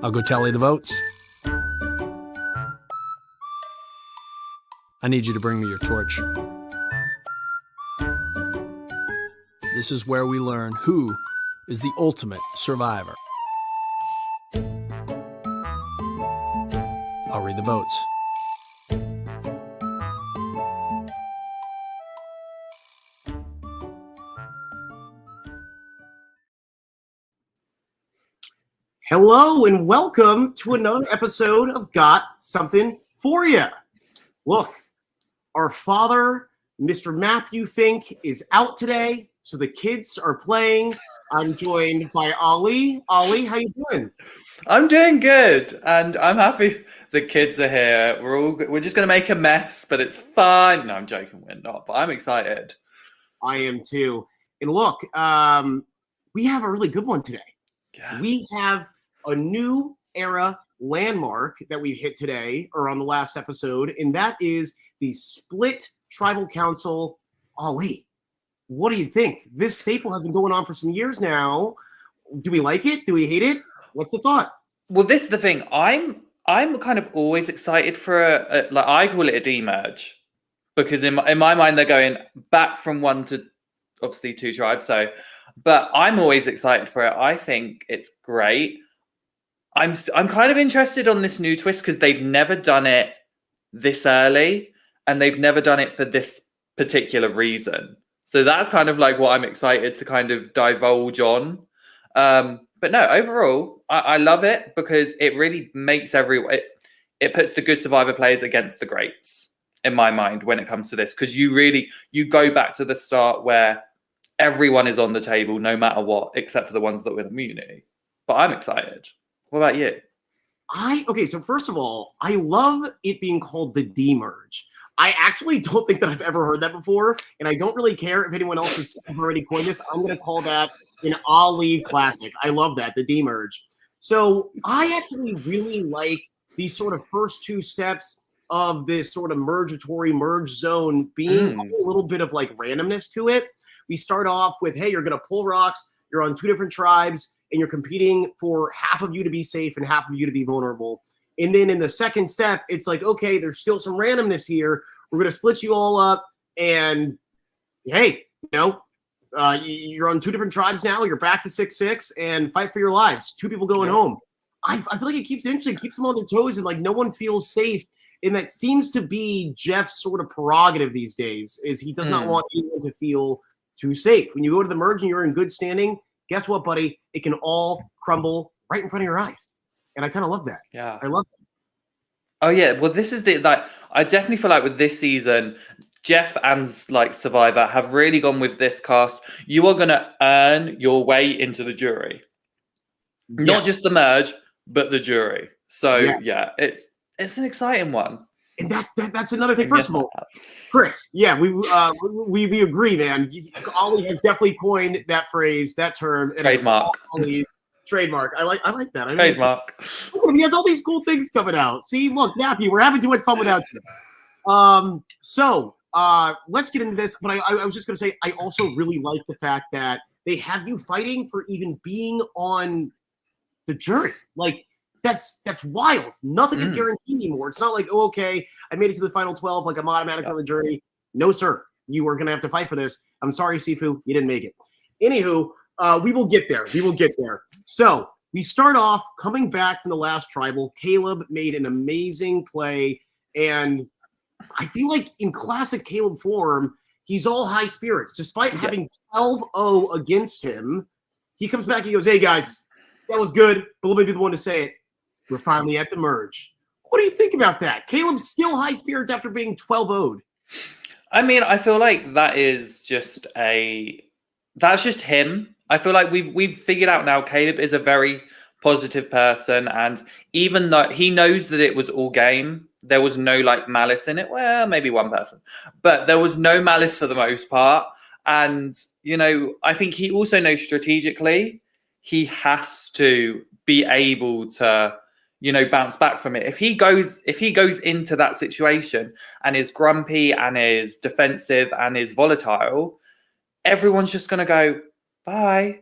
I'll go tally the votes. I need you to bring me your torch. This is where we learn who is the ultimate survivor. I'll read the votes. Hello and welcome to another episode of Got Something For You. Look, our father, Mr. Matthew Fink, is out today, so the kids are playing. I'm joined by Ali. Ali, how you doing? I'm doing good, and I'm happy the kids are here. We're just going to make a mess, but it's fine. No, I'm joking, we're not, but I'm excited. I am too. And look, we have a really good one today. Yeah. We have a new era landmark that we've hit today, or on the last episode, and that is the split tribal council. Ali, what do you think? This staple has been going on for some years now. Do we like it? Do we hate it? What's the thought? Well, this is the thing. I'm kind of always excited for like I call it a demerge, because in my mind they're going back from one to obviously two tribes. So, but I'm always excited for it. I think it's great. I'm kind of interested on this new twist because they've never done it this early, and they've never done it for this particular reason. So that's kind of like what I'm excited to kind of divulge on. But no, overall, I love it because it really makes it puts the good Survivor players against the greats in my mind when it comes to this, because you go back to the start where everyone is on the table no matter what, except for the ones that win immunity. But I'm excited. What about you? Okay, so first of all, I love it being called the demerge. I actually don't think that I've ever heard that before, and I don't really care if anyone else has already coined this. I'm going to call that an Ali classic. I love that, the demerge. So I actually really like these sort of first two steps of this sort of merge zone being a little bit of like randomness to it. We start off with, hey, you're going to pull rocks. You're on two different tribes, and you're competing for half of you to be safe and half of you to be vulnerable. And then in the second step, it's like, okay, there's still some randomness here. We're going to split you all up, and hey, you're on two different tribes now. You're back to 6-6 and fight for your lives. Two people going home. I feel like it keeps it interesting, keeps them on their toes, and like no one feels safe. And that seems to be Jeff's sort of prerogative these days, is he does not want anyone to feel too safe. When you go to the merge and you're in good standing, guess what, buddy? It can all crumble right in front of your eyes. And I kind of love that. Yeah. I love that. Oh yeah, well this is I definitely feel like with this season, Jeff and like Survivor have really gone with this cast. You are going to earn your way into the jury. Yes. Not just the merge, but the jury. So yeah, it's an exciting one. And that's another thing. First of all, Chris, yeah, we agree, man. Ali has definitely coined that phrase, that term. Trademark. Trademark. I like that. Trademark. He has all these cool things coming out. See, look, Matthew, we're having too much fun without you. So let's get into this. But I was just going to say, I also really like the fact that they have you fighting for even being on the jury. Like, that's wild. Nothing is guaranteed anymore. It's not like, oh, okay, I made it to the final 12, like I'm automatically on the jury. No, sir. You are going to have to fight for this. I'm sorry, Sifu, you didn't make it. Anywho, we will get there. So we start off coming back from the last tribal. Kaleb made an amazing play, and I feel like in classic Kaleb form, he's all high spirits. Despite having 12-0 against him, he comes back and he goes, hey, guys, that was good, but let me be the one to say it. We're finally at the merge. What do you think about that? Kaleb's still high spirits after being 12-0'd. I mean, I feel like that's just him. I feel like we've figured out now Kaleb is a very positive person, and even though he knows that it was all game, there was no like malice in it. Well, maybe one person, but there was no malice for the most part. And I think he also knows strategically he has to be able to bounce back from it. If he goes into that situation and is grumpy and is defensive and is volatile, everyone's just going to go, bye.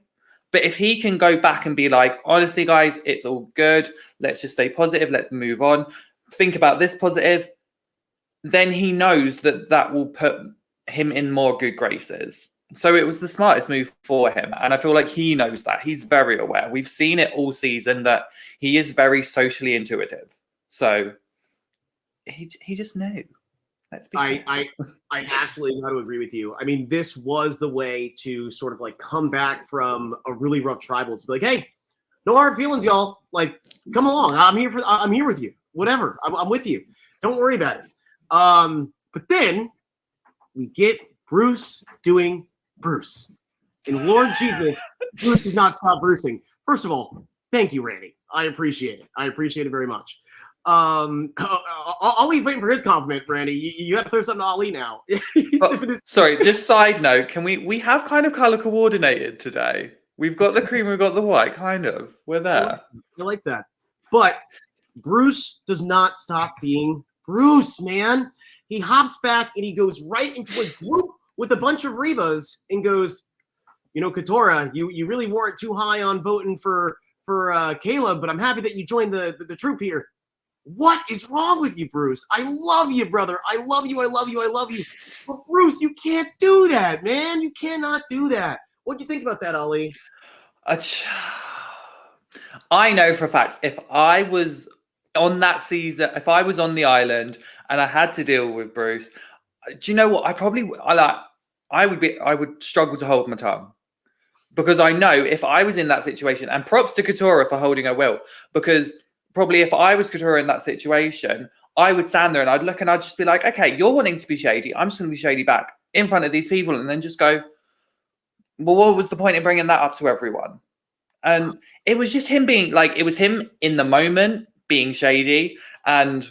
But if he can go back and be like, honestly, guys, it's all good. Let's just stay positive. Let's move on. Think about this positive. Then he knows that will put him in more good graces. So it was the smartest move for him. And I feel like he knows that. He's very aware. We've seen it all season that he is very socially intuitive. So he just knew. Let's be I absolutely got to agree with you. I mean, this was the way to sort of like come back from a really rough tribal. To be like, hey, no hard feelings, y'all. Like, come along. I'm here with you. Whatever. I'm with you. Don't worry about it. But then we get Bruce doing Bruce. And Lord Jesus, Bruce does not stop Brucing. First of all, thank you, Randy. I appreciate it. I appreciate it very much. Ali's waiting for his compliment, Randy. You have to throw something to Ali now. Sorry, just side note, can we have kind of color coordinated today? We've got the cream, we've got the white, kind of. We're there. I like that. But Bruce does not stop being Bruce, man. He hops back and he goes right into a group with a bunch of Rebas and goes, you know, Katurah, you really weren't too high on voting for Kaleb, but I'm happy that you joined the troop here. What is wrong with you, Bruce? I love you, brother. I love you. I love you. I love you. But Bruce, you can't do that, man. You cannot do that. What do you think about that, Ali? I know for a fact if I was on that season, if I was on the island and I had to deal with Bruce, do you know what? I would struggle to hold my tongue. Because I know if I was in that situation, and props to Katurah for holding her will, because probably if I was Katurah in that situation, I would stand there and I'd look and I'd just be like, okay, you're wanting to be shady. I'm just going to be shady back in front of these people, and then just go, well, what was the point in bringing that up to everyone? And it was just him being like, it was him in the moment being shady. And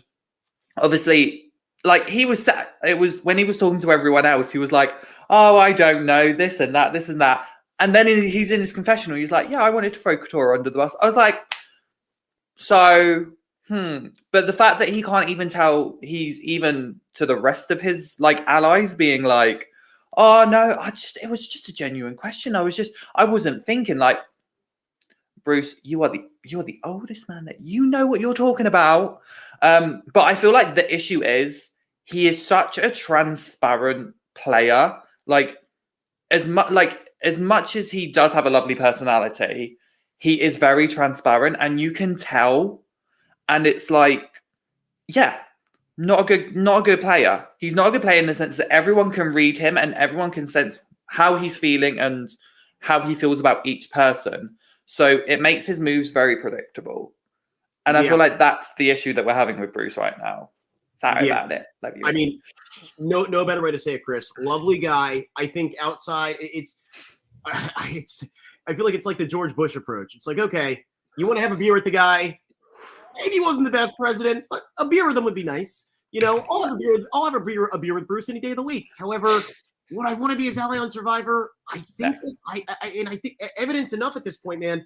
obviously, like he was, it was when he was talking to everyone else, he was like, oh, I don't know, this and that, this and that. And then he's in his confessional. He's like, yeah, I wanted to throw Katurah under the bus. I was like, so, But the fact that he can't even tell he's even to the rest of his like allies being like, oh no, it was just a genuine question. I wasn't thinking like, Bruce, you are the oldest man that you know what you're talking about. But I feel like the issue is he is such a transparent player. Like as much as he does have a lovely personality, he is very transparent and you can tell. And it's like, yeah, not a good player. He's not a good player in the sense that everyone can read him and everyone can sense how he's feeling and how he feels about each person. So it makes his moves very predictable. And I feel like that's the issue that we're having with Bruce right now. Sorry about it. I mean, no better way to say it, Chris. Lovely guy. I think outside, I feel like it's like the George Bush approach. It's like, okay, you want to have a beer with the guy. Maybe he wasn't the best president, but a beer with him would be nice. You know, I'll have a beer with Bruce any day of the week. However, would I want to be his ally on Survivor? I think I think evidence enough at this point, man.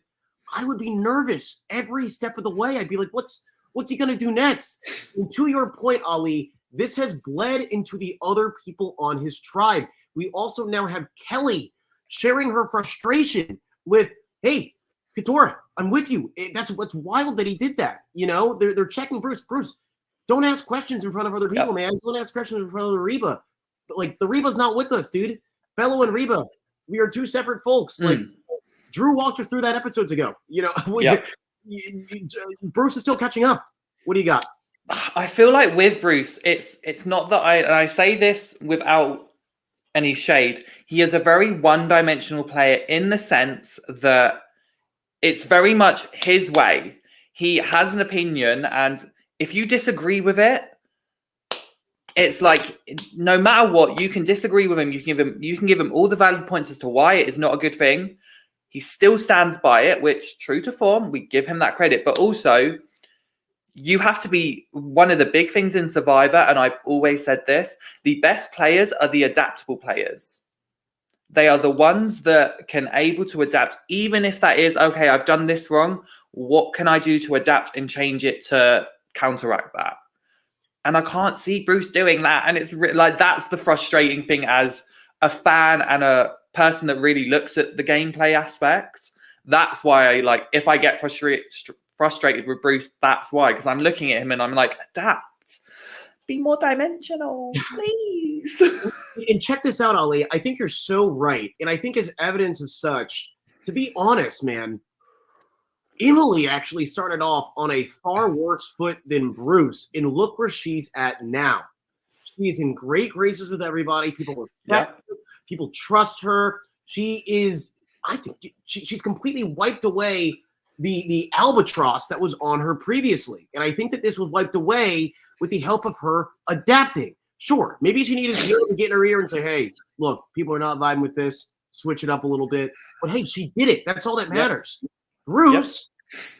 I would be nervous every step of the way. I'd be like, what's he gonna do next? And to your point, Ali, this has bled into the other people on his tribe. We also now have Kelly sharing her frustration with, hey, Katurah, I'm with you. That's what's wild that he did that. You know, they're checking Bruce. Bruce, don't ask questions in front of other people, man. Don't ask questions in front of the Reba. But like the Reba's not with us, dude. Bello and Reba, we are two separate folks. Like Drew walked us through that episodes ago. You know, Bruce is still catching up. What do you got? I feel like with Bruce, it's not that I say this without any shade. He is a very one-dimensional player in the sense that it's very much his way. He has an opinion, and if you disagree with it, it's like no matter what, you can disagree with him. You can give him all the valid points as to why it is not a good thing. He still stands by it, which, true to form, we give him that credit. But also, you have to be one of the big things in Survivor, and I've always said this: the best players are the adaptable players. They are the ones that can able to adapt, even if that is, okay, I've done this wrong. What can I do to adapt and change it to counteract that? And I can't see Bruce doing that. And it's like, that's the frustrating thing as a fan and a person that really looks at the gameplay aspect. That's why I like, if I get frustrated with Bruce, that's why, because I'm looking at him and I'm like, adapt, be more dimensional, please. And check this out, Ali. I think you're so right. And I think as evidence of such, to be honest, man, Emily actually started off on a far worse foot than Bruce. And look where she's at now. She is in great graces with everybody. People respect her. People trust her. She is, I think she's completely wiped away the albatross that was on her previously. And I think that this was wiped away with the help of her adapting. Sure, maybe she needed to get in her ear and say, hey, look, people are not vibing with this. Switch it up a little bit. But hey, she did it. That's all that matters. Bruce,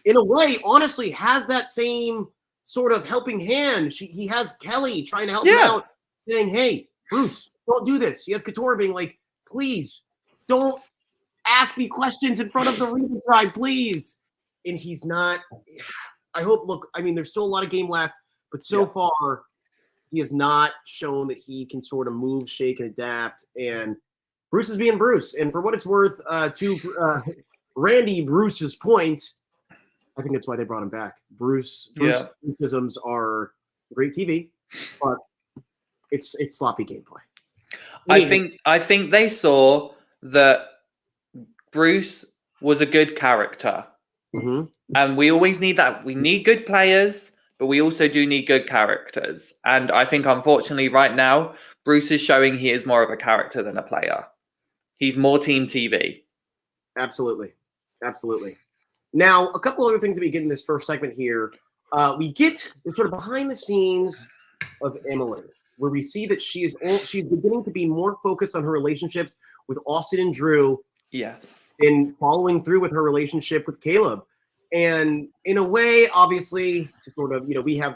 in a way, honestly, has that same sort of helping hand. He has Kelly trying to help him out, saying, hey, Bruce, don't do this. He has Katurah being like, please, don't ask me questions in front of the Reba tribe, please. And he's not. I hope, look, I mean, there's still a lot of game left, but so far, he has not shown that he can sort of move, shake, and adapt. And Bruce is being Bruce. And for what it's worth, to Randy Bruce's point, I think that's why they brought him back. Bruceisms are great TV, but it's sloppy gameplay. I think they saw that Bruce was a good character. Mm-hmm. And we always need that. We need good players, but we also do need good characters. And I think, unfortunately, right now, Bruce is showing he is more of a character than a player. He's more team TV. Absolutely. Absolutely. Now, a couple other things to begin in this first segment here. We get the sort of behind the scenes of Emily, where we see that she's beginning to be more focused on her relationships with Austin and Drew. Yes. And following through with her relationship with Kaleb. And in a way, obviously, to sort of, we have we have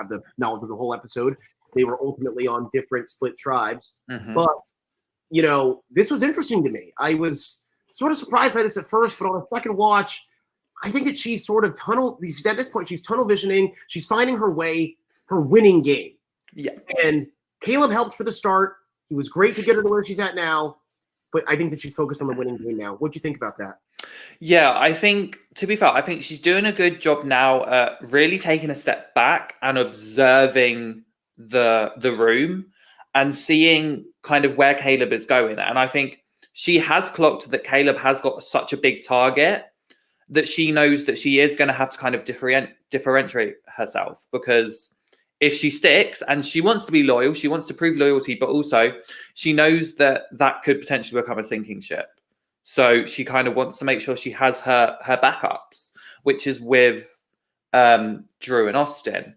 the knowledge of the whole episode. They were ultimately on different split tribes. Mm-hmm. But, this was interesting to me. I was sort of surprised by this at first, but on a second watch, I think that she's sort of at this point, she's tunnel visioning. She's finding her way, her winning game. Yeah. And Kaleb helped for the start. He was great to get her to where she's at now. But I think that she's focused on the winning game now. What do you think about that? Yeah, I think, to be fair, I think she's doing a good job now at really taking a step back and observing the room and seeing kind of where Kaleb is going. And I think she has clocked that Kaleb has got such a big target that she knows that she is going to have to kind of differentiate herself, because if she sticks and she wants to be loyal, she wants to prove loyalty, but also she knows that that could potentially become a sinking ship. So she kind of wants to make sure she has her backups, which is with Drew and Austin.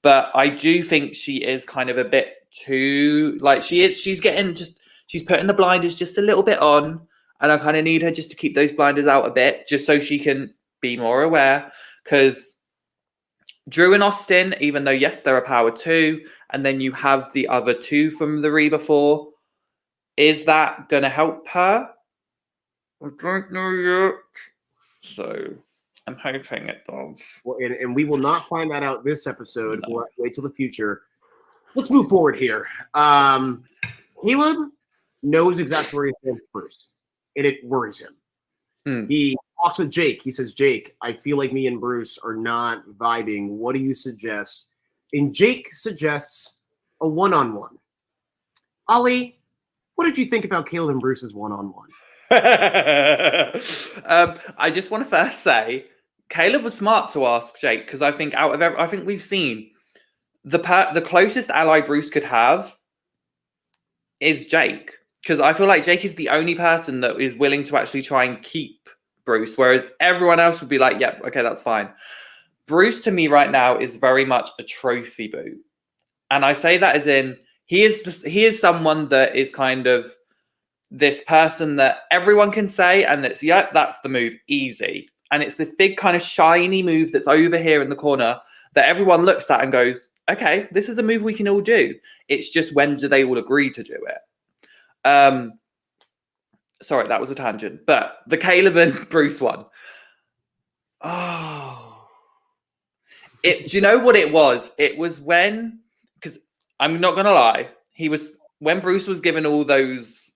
But I do think she is kind of a bit too, like, she's putting the blinders just a little bit on, and I kind of need her just to keep those blinders out a bit, just so she can be more aware, because Drew and Austin, even though, yes, they're a power 2, and then you have the other 2 from the Reba 4, is that going to help her? I don't know yet. So I'm hoping it does. Well, and we will not find that out this episode. No. We'll have to wait till the future. Let's move forward here. Kaleb knows exactly where he stands first, and it worries him. He talks with Jake. He says, Jake, I feel like me and Bruce are not vibing. What do you suggest? And Jake suggests a one-on-one. Ali, what did you think about Kaleb and Bruce's one-on-one? I just want to first say, Kaleb was smart to ask Jake, because I think I think we've seen the closest ally Bruce could have is Jake, because I feel like Jake is the only person that is willing to actually try and keep Bruce, whereas everyone else would be like, yep, okay, that's fine. Bruce, to me right now, is very much a trophy boot. And I say that as in, he is someone that is kind of this person that everyone can say, and that's, yeah, that's the move, easy. And it's this big kind of shiny move that's over here in the corner that everyone looks at and goes, okay, this is a move we can all do. It's just, when do they all agree to do it? Sorry, that was a tangent. But the Kaleb and Bruce one. Oh. Do you know what it was? It was when, because I'm not going to lie, when Bruce was given all those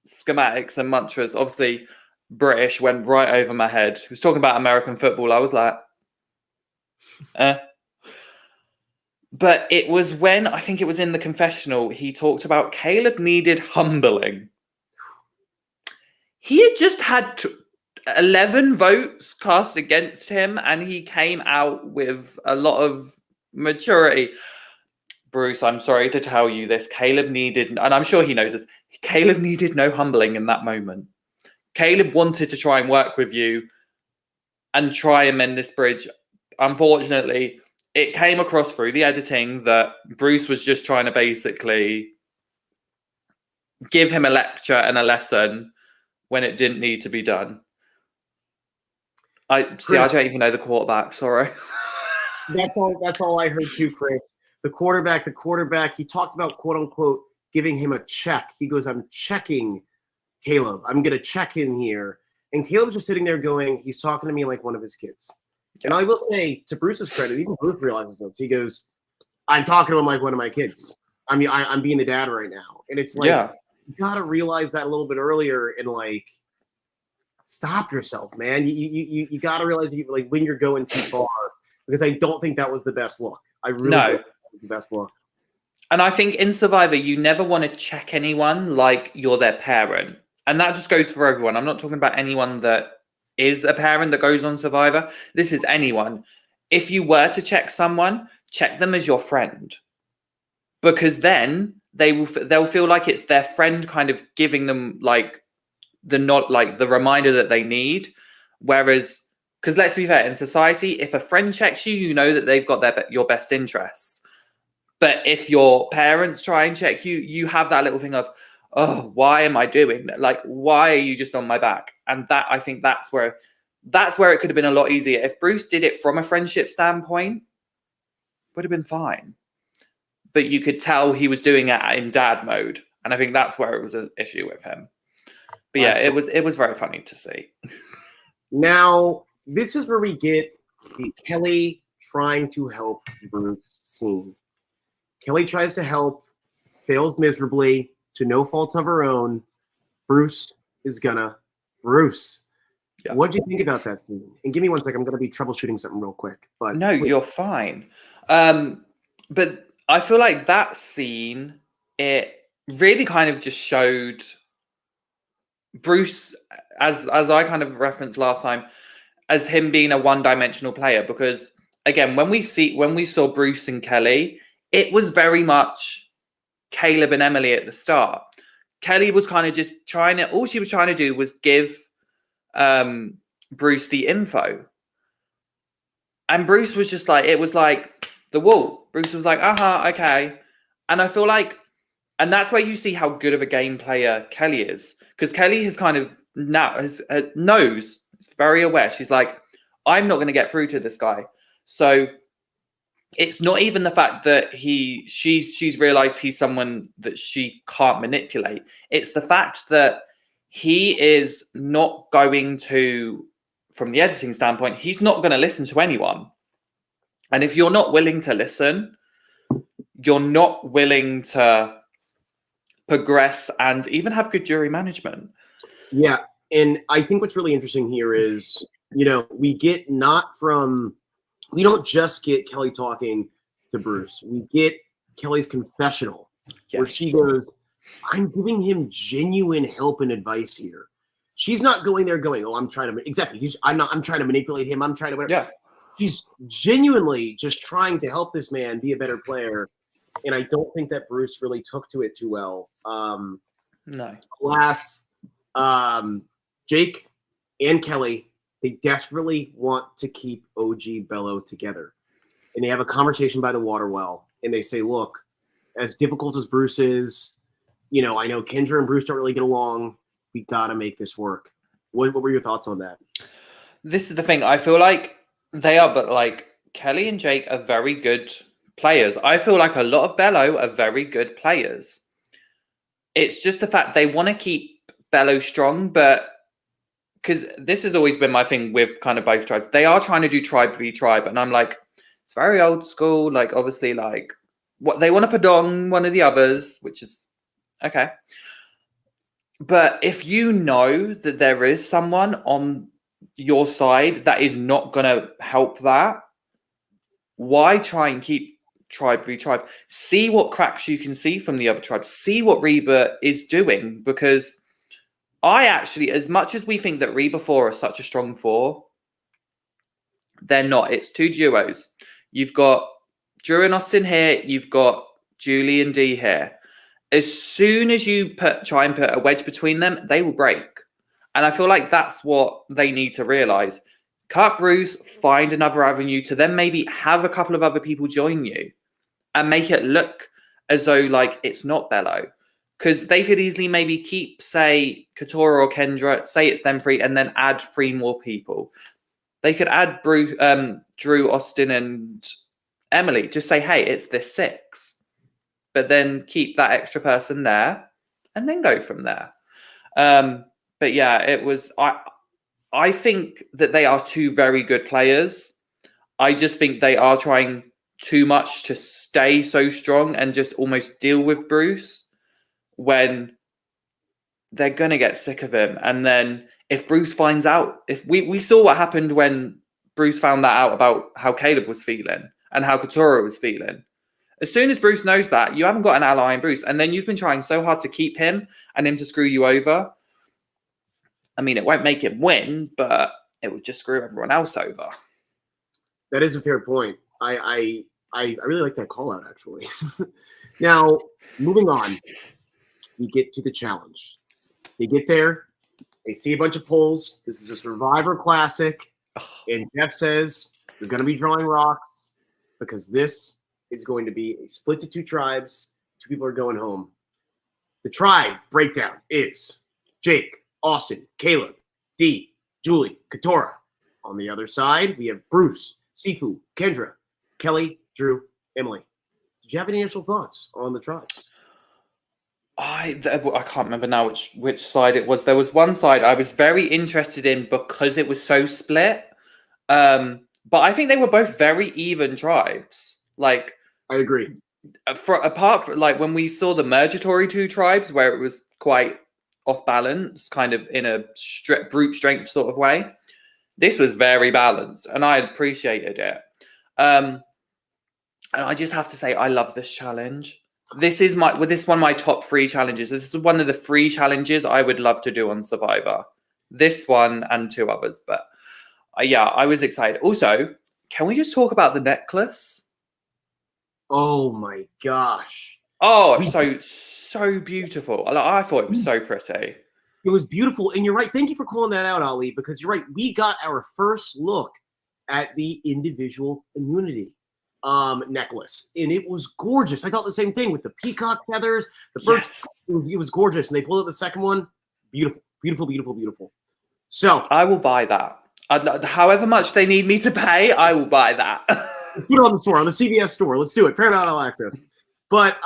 schematics and mantras, obviously British went right over my head. He was talking about American football. I was like, But it was when, I think it was in the confessional, he talked about Kaleb needed humbling. He had just had 11 votes cast against him, and he came out with a lot of maturity. Bruce, I'm sorry to tell you this. Kaleb needed, and I'm sure he knows this, Kaleb needed no humbling in that moment. Kaleb wanted to try and work with you and try and mend this bridge. Unfortunately, it came across through the editing that Bruce was just trying to basically give him a lecture and a lesson when it didn't need to be done. I don't even know the quarterback. Sorry. That's all I heard too, Chris. The quarterback, he talked about, quote unquote, giving him a check. He goes, I'm checking Kaleb. I'm going to check in here. And Caleb's just sitting there going, he's talking to me like one of his kids. And I will say, to Bruce's credit, even Bruce realizes this. He goes, I'm talking to him like one of my kids. I mean, I'm being the dad right now. And it's like, you got to realize that a little bit earlier and like, stop yourself, man. You got to realize like when you're going too far, because I don't think that was the best look. I really don't think that was the best look. And I think in Survivor, you never want to check anyone like you're their parent. And that just goes for everyone. I'm not talking about anyone that is a parent that goes on Survivor. This is anyone. If you were to check someone, check them as your friend. Because then they'll feel like it's their friend kind of giving them like the reminder that they need. Whereas, because let's be fair, in society, if a friend checks you, you know that they've got your best interests. But if your parents try and check you, you have that little thing of, oh, why am I doing that? Like, why are you just on my back? And that, I think that's where it could have been a lot easier. If Bruce did it from a friendship standpoint, would have been fine. But you could tell he was doing it in dad mode. And I think that's where it was an issue with him. But yeah, it was very funny to see. Now, this is where we get the Kelly trying to help Bruce scene. Kelly tries to help, fails miserably, to no fault of her own. Bruce is gonna Bruce. Yeah. What do you think about that scene? And give me 1 second. I'm gonna be troubleshooting something real quick. But no, you're fine. But I feel like that scene, it really kind of just showed Bruce, as I kind of referenced last time, as him being a one-dimensional player. Because again, when we saw Bruce and Kelly, it was very much Kaleb and Emily at the start. Kelly was kind of just all she was trying to do was give Bruce the info. And Bruce was just like, it was like the wall. Bruce was like, okay. And I feel like, and that's where you see how good of a game player Kelly is. Because Kelly has kind of now knows, is very aware. She's like, I'm not going to get through to this guy. So it's not even the fact that she's realized he's someone that she can't manipulate. It's the fact that he is not going to, from the editing standpoint, he's not going to listen to anyone. And if you're not willing to listen, you're not willing to progress and even have good jury management. Yeah. And I think what's really interesting here is, we don't just get Kelly talking to Bruce. We get Kelly's confessional, where she goes, I'm giving him genuine help and advice here. She's not going there going, oh, I'm trying to manipulate him. I'm trying to, whatever. Yeah. She's genuinely just trying to help this man be a better player. And I don't think that Bruce really took to it too well. No. Alas, Jake and Kelly, they desperately want to keep OG Bello together. And they have a conversation by the water well. And they say, look, as difficult as Bruce is, I know Kendra and Bruce don't really get along. We got to make this work. What were your thoughts on that? This is the thing. I feel like they are, but like Kelly and Jake are very good players. I feel like a lot of Bello are very good players. It's just the fact they want to keep Bello strong, but because this has always been my thing with kind of both tribes. They are trying to do tribe v tribe. And I'm like, it's very old school. Like, obviously, like, what they want to put on one of the others, which is okay. But if you know that there is someone on your side that is not going to help that, why try and keep tribe v tribe? See what cracks you can see from the other tribes. See what Reba is doing, because I actually, as much as we think that Reba 4 are such a strong 4, they're not. It's 2 duos. You've got Drew and Austin here. You've got Julie and Dee here. As soon as you try and put a wedge between them, they will break. And I feel like that's what they need to realize. Cut Bruce, find another avenue to then maybe have a couple of other people join you and make it look as though like it's not Bello. Because they could easily maybe keep, say, Katurah or Kendra, say it's them 3, and then add 3 more people. They could add Drew, Austin, and Emily. Just say, hey, it's this 6. But then keep that extra person there and then go from there. But yeah, it was... I think that they are 2 very good players. I just think they are trying too much to stay so strong and just almost deal with Bruce when they're going to get sick of him. And then if Bruce finds out, if we saw what happened when Bruce found that out about how Kaleb was feeling and how Katurah was feeling. As soon as Bruce knows that, you haven't got an ally in Bruce. And then you've been trying so hard to keep him and him to screw you over. I mean, it won't make him win, but it would just screw everyone else over. That is a fair point. I really like that call out, actually. Now, moving on, we get to the challenge. They get there. They see a bunch of polls. This is a Survivor Classic. And Jeff says, we're going to be drawing rocks because this is going to be a split to 2 tribes. 2 people are going home. The tribe breakdown is Jake, Austin, Kaleb, Dee, Julie, Katurah. On the other side, we have Bruce, Sifu, Kendra, Kelly, Drew, Emily. Did you have any initial thoughts on the tribes? I can't remember now which side it was. There was one side I was very interested in because it was so split. But I think they were both very even tribes. Like, I agree. Apart from like when we saw the mergatory 2 tribes where it was quite off balance, kind of in a brute strength sort of way, this was very balanced and I appreciated it. And I just have to say, I love this challenge. This is one of my top 3 challenges. This is one of the 3 challenges I would love to do on Survivor. This one and 2 others, but yeah, I was excited. Also, can we just talk about the necklace? Oh my gosh. Oh, so beautiful. I thought it was so pretty. It was beautiful. And you're right. Thank you for calling that out, Ali, because you're right. We got our first look at the individual immunity necklace. And it was gorgeous. I thought the same thing with the peacock feathers. The first, yes. It was gorgeous. And they pulled out the second one. Beautiful, beautiful, beautiful, beautiful. So I will buy that. However much they need me to pay, I will buy that. Put it on the store, on the CVS store. Let's do it. Paramount All Access. But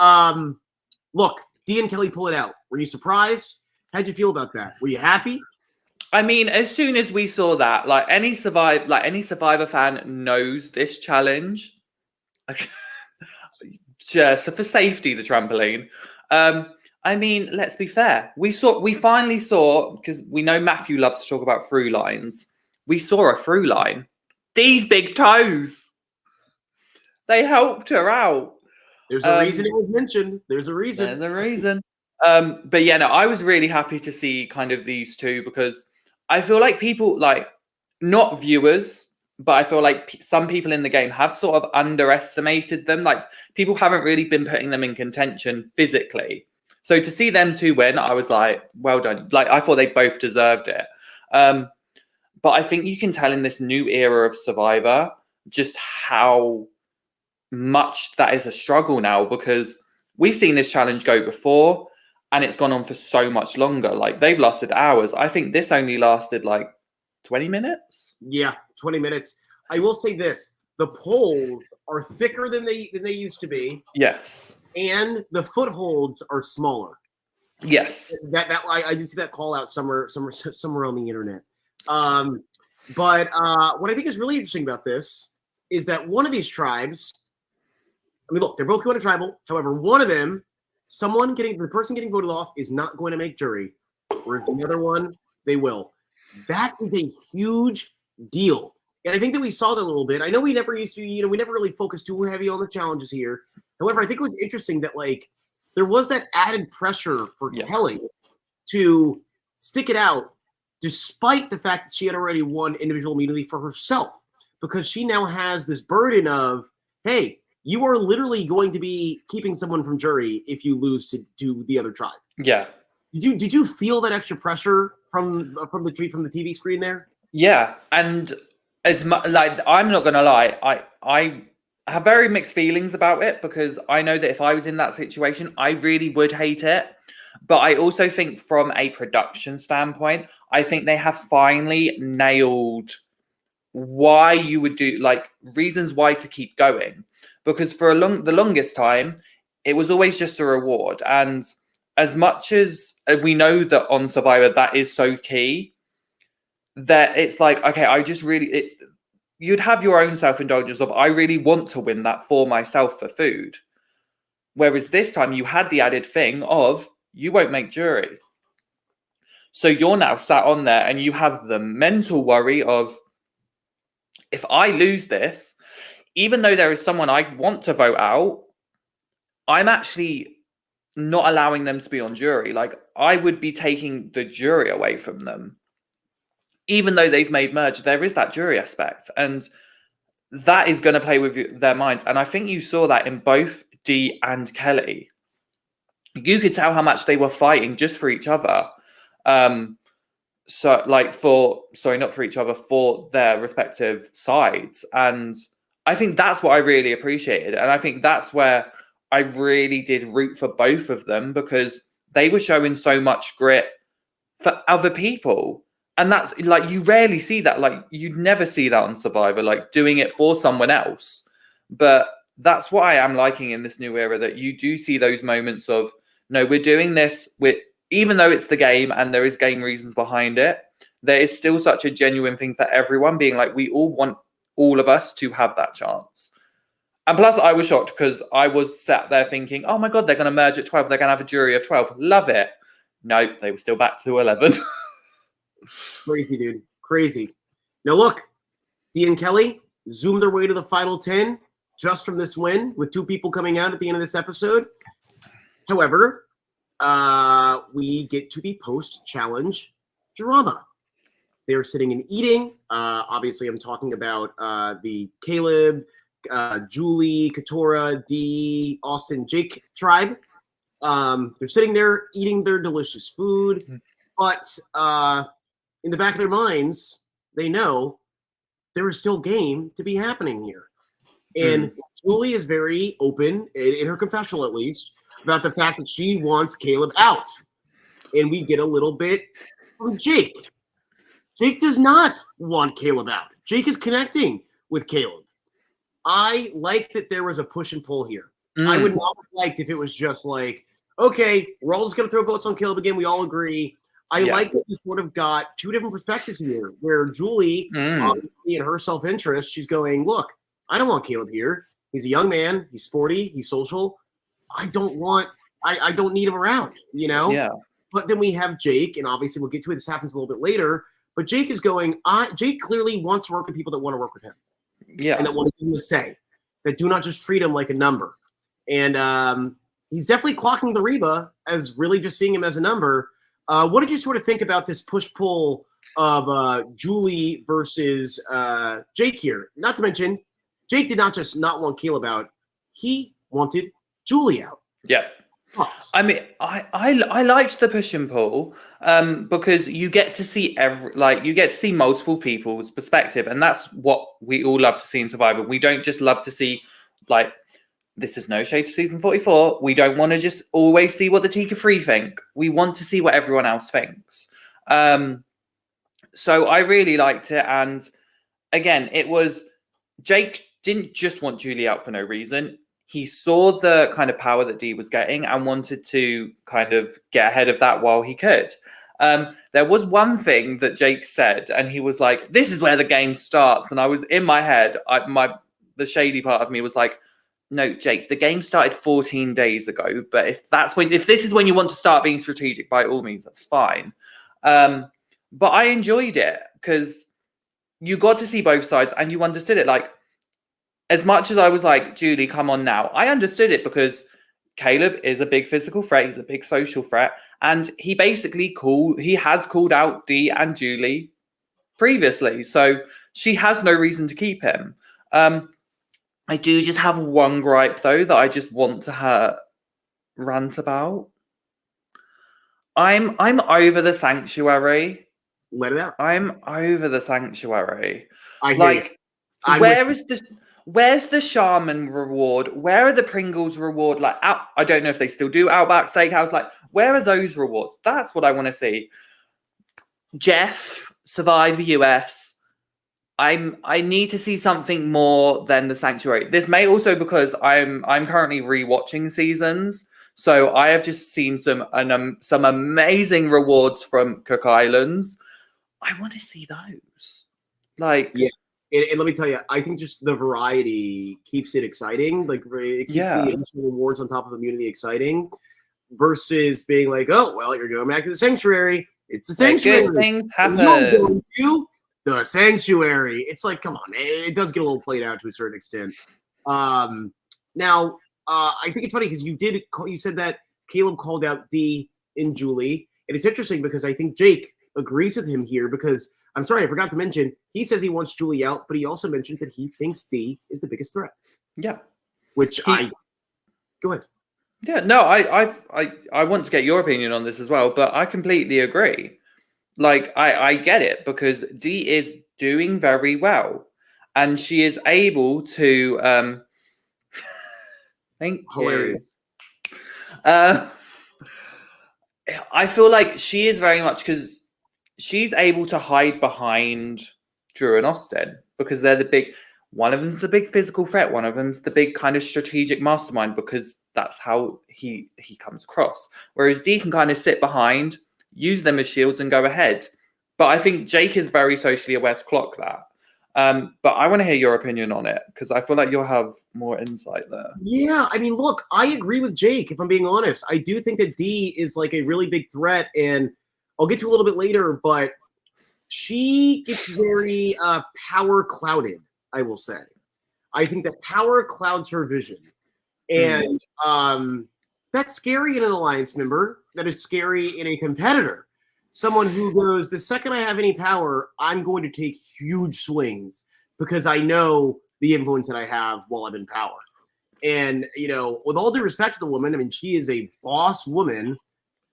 look, Dee and Kelly pull it out. Were you surprised? How'd you feel about that? Were you happy? I mean, as soon as we saw that, like any Survivor fan knows this challenge. Just for safety, the trampoline. I mean, let's be fair. We finally saw, because we know Matthew loves to talk about through lines. We saw a through line. These big toes. They helped her out. There's a reason it was mentioned. There's a reason. There's a reason. But yeah, no, I was really happy to see kind of these 2 because I feel like people, like, not viewers, but I feel like some people in the game have sort of underestimated them. Like, people haven't really been putting them in contention physically. So to see them 2 win, I was like, well done. Like, I thought they both deserved it. But I think you can tell in this new era of Survivor just how much that is a struggle now, because we've seen this challenge go before and it's gone on for so much longer. Like, they've lasted hours. I think this only lasted like 20 minutes. Yeah, 20 minutes. I will say this. The poles are thicker than they used to be. Yes. And the footholds are smaller. Yes. I did see that call out somewhere on the internet. But what I think is really interesting about this is that one of these tribes, I mean, look, they're both going to tribal. However, one of them, the person getting voted off is not going to make jury. whereas the other one, they will. That is a huge deal. And I think that we saw that a little bit. I know we never used to, we never really focused too heavy on the challenges here. However, I think it was interesting that, like, there was that added pressure for Kelly to stick it out despite the fact that she had already won individual immunity for herself, because she now has this burden of, hey, you are literally going to be keeping someone from jury if you lose to the other tribe. Yeah. Did you feel that extra pressure from the TV screen there? Yeah, and as much, like, I'm not gonna lie, I have very mixed feelings about it, because I know that if I was in that situation, I really would hate it. But I also think from a production standpoint, I think they have finally nailed why you would do, like, reasons why to keep going. Because for the longest time, it was always just a reward. And as much as we know that on Survivor that is so key, that it's like, okay, you'd have your own self-indulgence of, I really want to win that for myself for food. Whereas this time you had the added thing of, you won't make jury. So you're now sat on there and you have the mental worry of, if I lose this, even though there is someone I want to vote out, I'm actually not allowing them to be on jury. Like, I would be taking the jury away from them. Even though they've made merge, there is that jury aspect. And that is going to play with their minds. And I think you saw that in both Dee and Kelly. You could tell how much they were fighting just for each other. For their respective sides. And I think that's what I really appreciated. And I think that's where I really did root for both of them, because they were showing so much grit for other people. And that's, like, you rarely see that. Like, you'd never see that on Survivor, like, doing it for someone else. But that's what I am liking in this new era, that you do see those moments of, no, we're doing this with, even though it's the game and there is game reasons behind it, there is still such a genuine thing for everyone, being like, we all want all of us to have that chance. And plus, I was shocked because I was sat there thinking, oh my God, they're going to merge at 12. They're going to have a jury of 12. Love it. No, they were still back to 11. Crazy, dude. Crazy. Now look, Dee and Kelly zoom their way to the final 10 just from this win, with 2 people coming out at the end of this episode. However, we get to the post-challenge drama. They are sitting and eating. Obviously, I'm talking about the Kaleb, Julie, Katurah, Dee, Austin, Jake tribe. They're sitting there eating their delicious food, but in the back of their minds, they know there is still game to be happening here. And Julie is very open, in her confessional at least, about the fact that she wants Kaleb out. And we get a little bit from Jake. Jake does not want Kaleb out. Jake is connecting with Kaleb. I like that there was a push and pull here. I would not have liked if it was just like, okay, we're all just going to throw votes on Kaleb again. We all agree. I like that we sort of got 2 different perspectives here, where Julie, obviously in her self-interest, she's going, look, I don't want Kaleb here. He's a young man. He's sporty. He's social. I don't need him around, Yeah. But then we have Jake, and obviously we'll get to it. This happens a little bit later. But Jake is going, Jake clearly wants to work with people that want to work with him. Yeah. And that want to give him a say, that do not just treat him like a number. And he's definitely clocking the Reba as really just seeing him as a number. What did you sort of think about this push-pull of Julie versus Jake here? Not to mention, Jake did not just not want Kaleb out. He wanted Julie out. Yeah. I mean, I liked the push and pull because you get to see multiple people's perspective, and that's what we all love to see in Survivor. We don't just love to see, like, this is no shade to season 44. We don't want to just always see what the Tika 3 think. We want to see what everyone else thinks. So I really liked it, and again, it was Jake didn't just want Julie out for no reason. He saw the kind of power that Dee was getting and wanted to kind of get ahead of that while he could. There was one thing that Jake said, and he was like, this is where the game starts. And I was in my head, the shady part of me was like, no, Jake, the game started 14 days ago. But if this is when you want to start being strategic, by all means, that's fine. But I enjoyed it because you got to see both sides and you understood it. Like, as much as I was like, Julie, come on now, I understood it because Kaleb is a big physical threat. He's a big social threat. And he basically has called out Dee and Julie previously. So she has no reason to keep him. I do just have one gripe, though, that I just want to rant about. I'm over the sanctuary. Let it out. I'm over the sanctuary. I hear Like, you. where's the shaman reward? Where are the Pringles reward? Like, I don't know if they still do Outback Steakhouse. Like, where are those rewards? That's what I want to see. Jeff, Survivor US. I need to see something more than the sanctuary. This may also because I'm currently rewatching seasons. So I have just seen some amazing rewards from Cook Islands. I want to see those. Like, yeah. And let me tell you, I think just the variety keeps it exciting. Like, it keeps the initial rewards on top of immunity exciting, versus being like, oh, well, you're going back to the sanctuary. It's the sanctuary. Good things happen. You're going to the sanctuary. It's like, come on, it does get a little played out to a certain extent. Now, I think it's funny because you said that Kaleb called out Dee and Julie, and it's interesting because I think Jake agrees with him here because I'm sorry, I forgot to mention, he says he wants Julie out, but he also mentions that he thinks Dee is the biggest threat. Yeah. Go ahead. Yeah, no, I want to get your opinion on this as well, but I completely agree. Like, I get it because Dee is doing very well and she is able to thank Hilarious. you. I feel like she is very much because she's able to hide behind Drew and Austin because they're one of them's the big physical threat, one of them's the big kind of strategic mastermind because that's how he comes across. Whereas Dee can kind of sit behind, use them as shields and go ahead. But I think Jake is very socially aware to clock that. But I want to hear your opinion on it because I feel like you'll have more insight there. Yeah, I mean, look, I agree with Jake, if I'm being honest. I do think that Dee is like a really big threat, and I'll get to a little bit later, but she gets very power clouded, I will say. I think that power clouds her vision. And that's scary in an alliance member. That is scary in a competitor. Someone who goes, the second I have any power, I'm going to take huge swings because I know the influence that I have while I'm in power. And, with all due respect to the woman, I mean, she is a boss woman,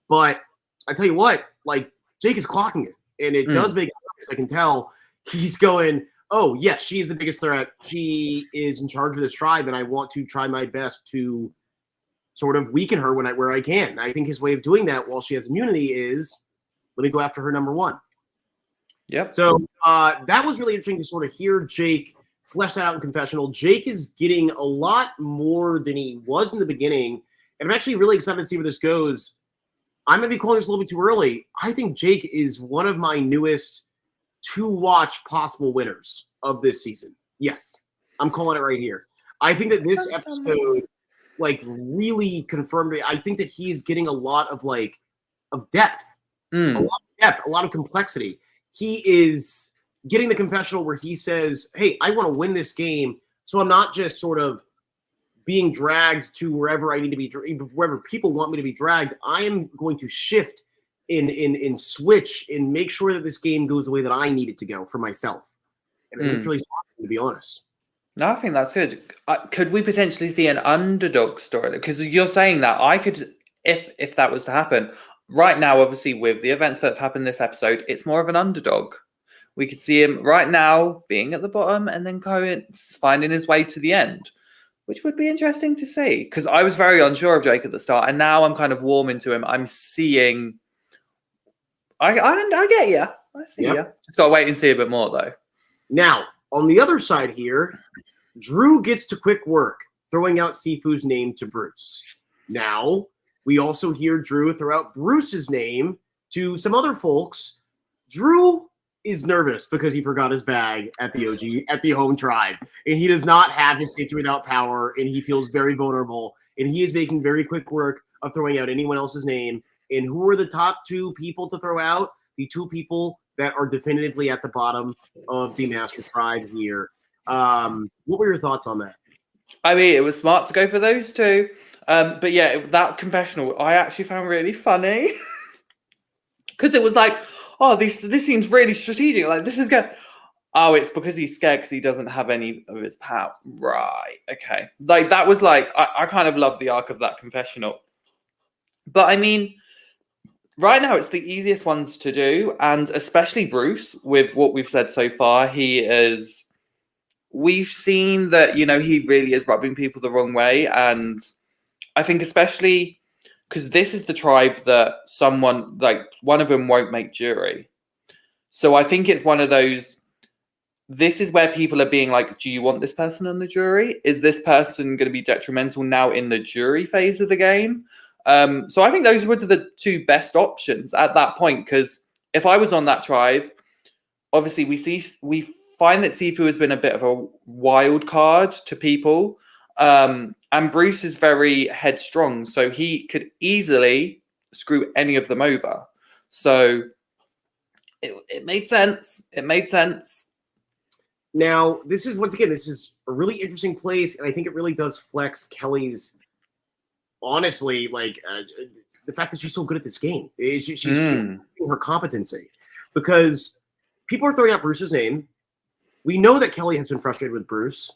but I tell you what, like, Jake is clocking it. And it does make sense. I can tell he's going, oh, yes, she is the biggest threat. She is in charge of this tribe, and I want to try my best to sort of weaken her where I can. I think his way of doing that while she has immunity is, let me go after her number one. Yep. So that was really interesting to sort of hear Jake flesh that out in confessional. Jake is getting a lot more than he was in the beginning, and I'm actually really excited to see where this goes. I might be calling this a little bit too early. I think Jake is one of my newest to-watch possible winners of this season. Yes, I'm calling it right here. I think that this episode, like, really confirmed it. I think that he is getting a lot of depth. A lot of depth, a lot of complexity. He is getting the confessional where he says, hey, I want to win this game, so I'm not just sort of being dragged to wherever I need to be, wherever people want me to be dragged. I am going to shift in switch and make sure that this game goes the way that I need it to go for myself. And it's really something, to be honest. No, I think that's good. Could we potentially see an underdog story? Because you're saying that I could, if that was to happen. Right now, obviously, with the events that have happened this episode, it's more of an underdog. We could see him right now being at the bottom and then finding his way to the end, which would be interesting to see. Because I was very unsure of Jake at the start, and now I'm kind of warming to him. I'm seeing. I get you. I see you. Just got to wait and see a bit more, though. Now, on the other side here, Drew gets to quick work, throwing out Sifu's name to Bruce. Now, we also hear Drew throw out Bruce's name to some other folks. Drew is nervous because he forgot his bag at the home tribe. And he does not have his safety without power, and he feels very vulnerable. And he is making very quick work of throwing out anyone else's name. And who are the top two people to throw out? the two people that are definitively at the bottom of the Master Tribe here. What were your thoughts on that? I mean, it was smart to go for those two. But yeah, that confessional I actually found really funny because it was like, oh, this seems really strategic. Like this is good. Oh, it's because he's scared because he doesn't have any of his power. Right. Okay. Like that was like I kind of love the arc of that confessional. But I mean, right now it's the easiest ones to do, and especially Bruce, with what we've said so far, we've seen that, you know, he really is rubbing people the wrong way. And I think especially because this is the tribe that someone, like one of them won't make jury. So I think it's one of those, this is where people are being like, do you want this person on the jury? Is this person going to be detrimental now in the jury phase of the game? So I think those were the two best options at that point, because if I was on that tribe, obviously we find that Sifu has been a bit of a wild card to people, and Bruce is very headstrong, so he could easily screw any of them over. So it made sense. It made sense. Now, this is a really interesting place, and I think it really does flex Kelly's, honestly, like the fact that she's so good at this game. She's her competency, because people are throwing out Bruce's name. We know that Kelly has been frustrated with Bruce,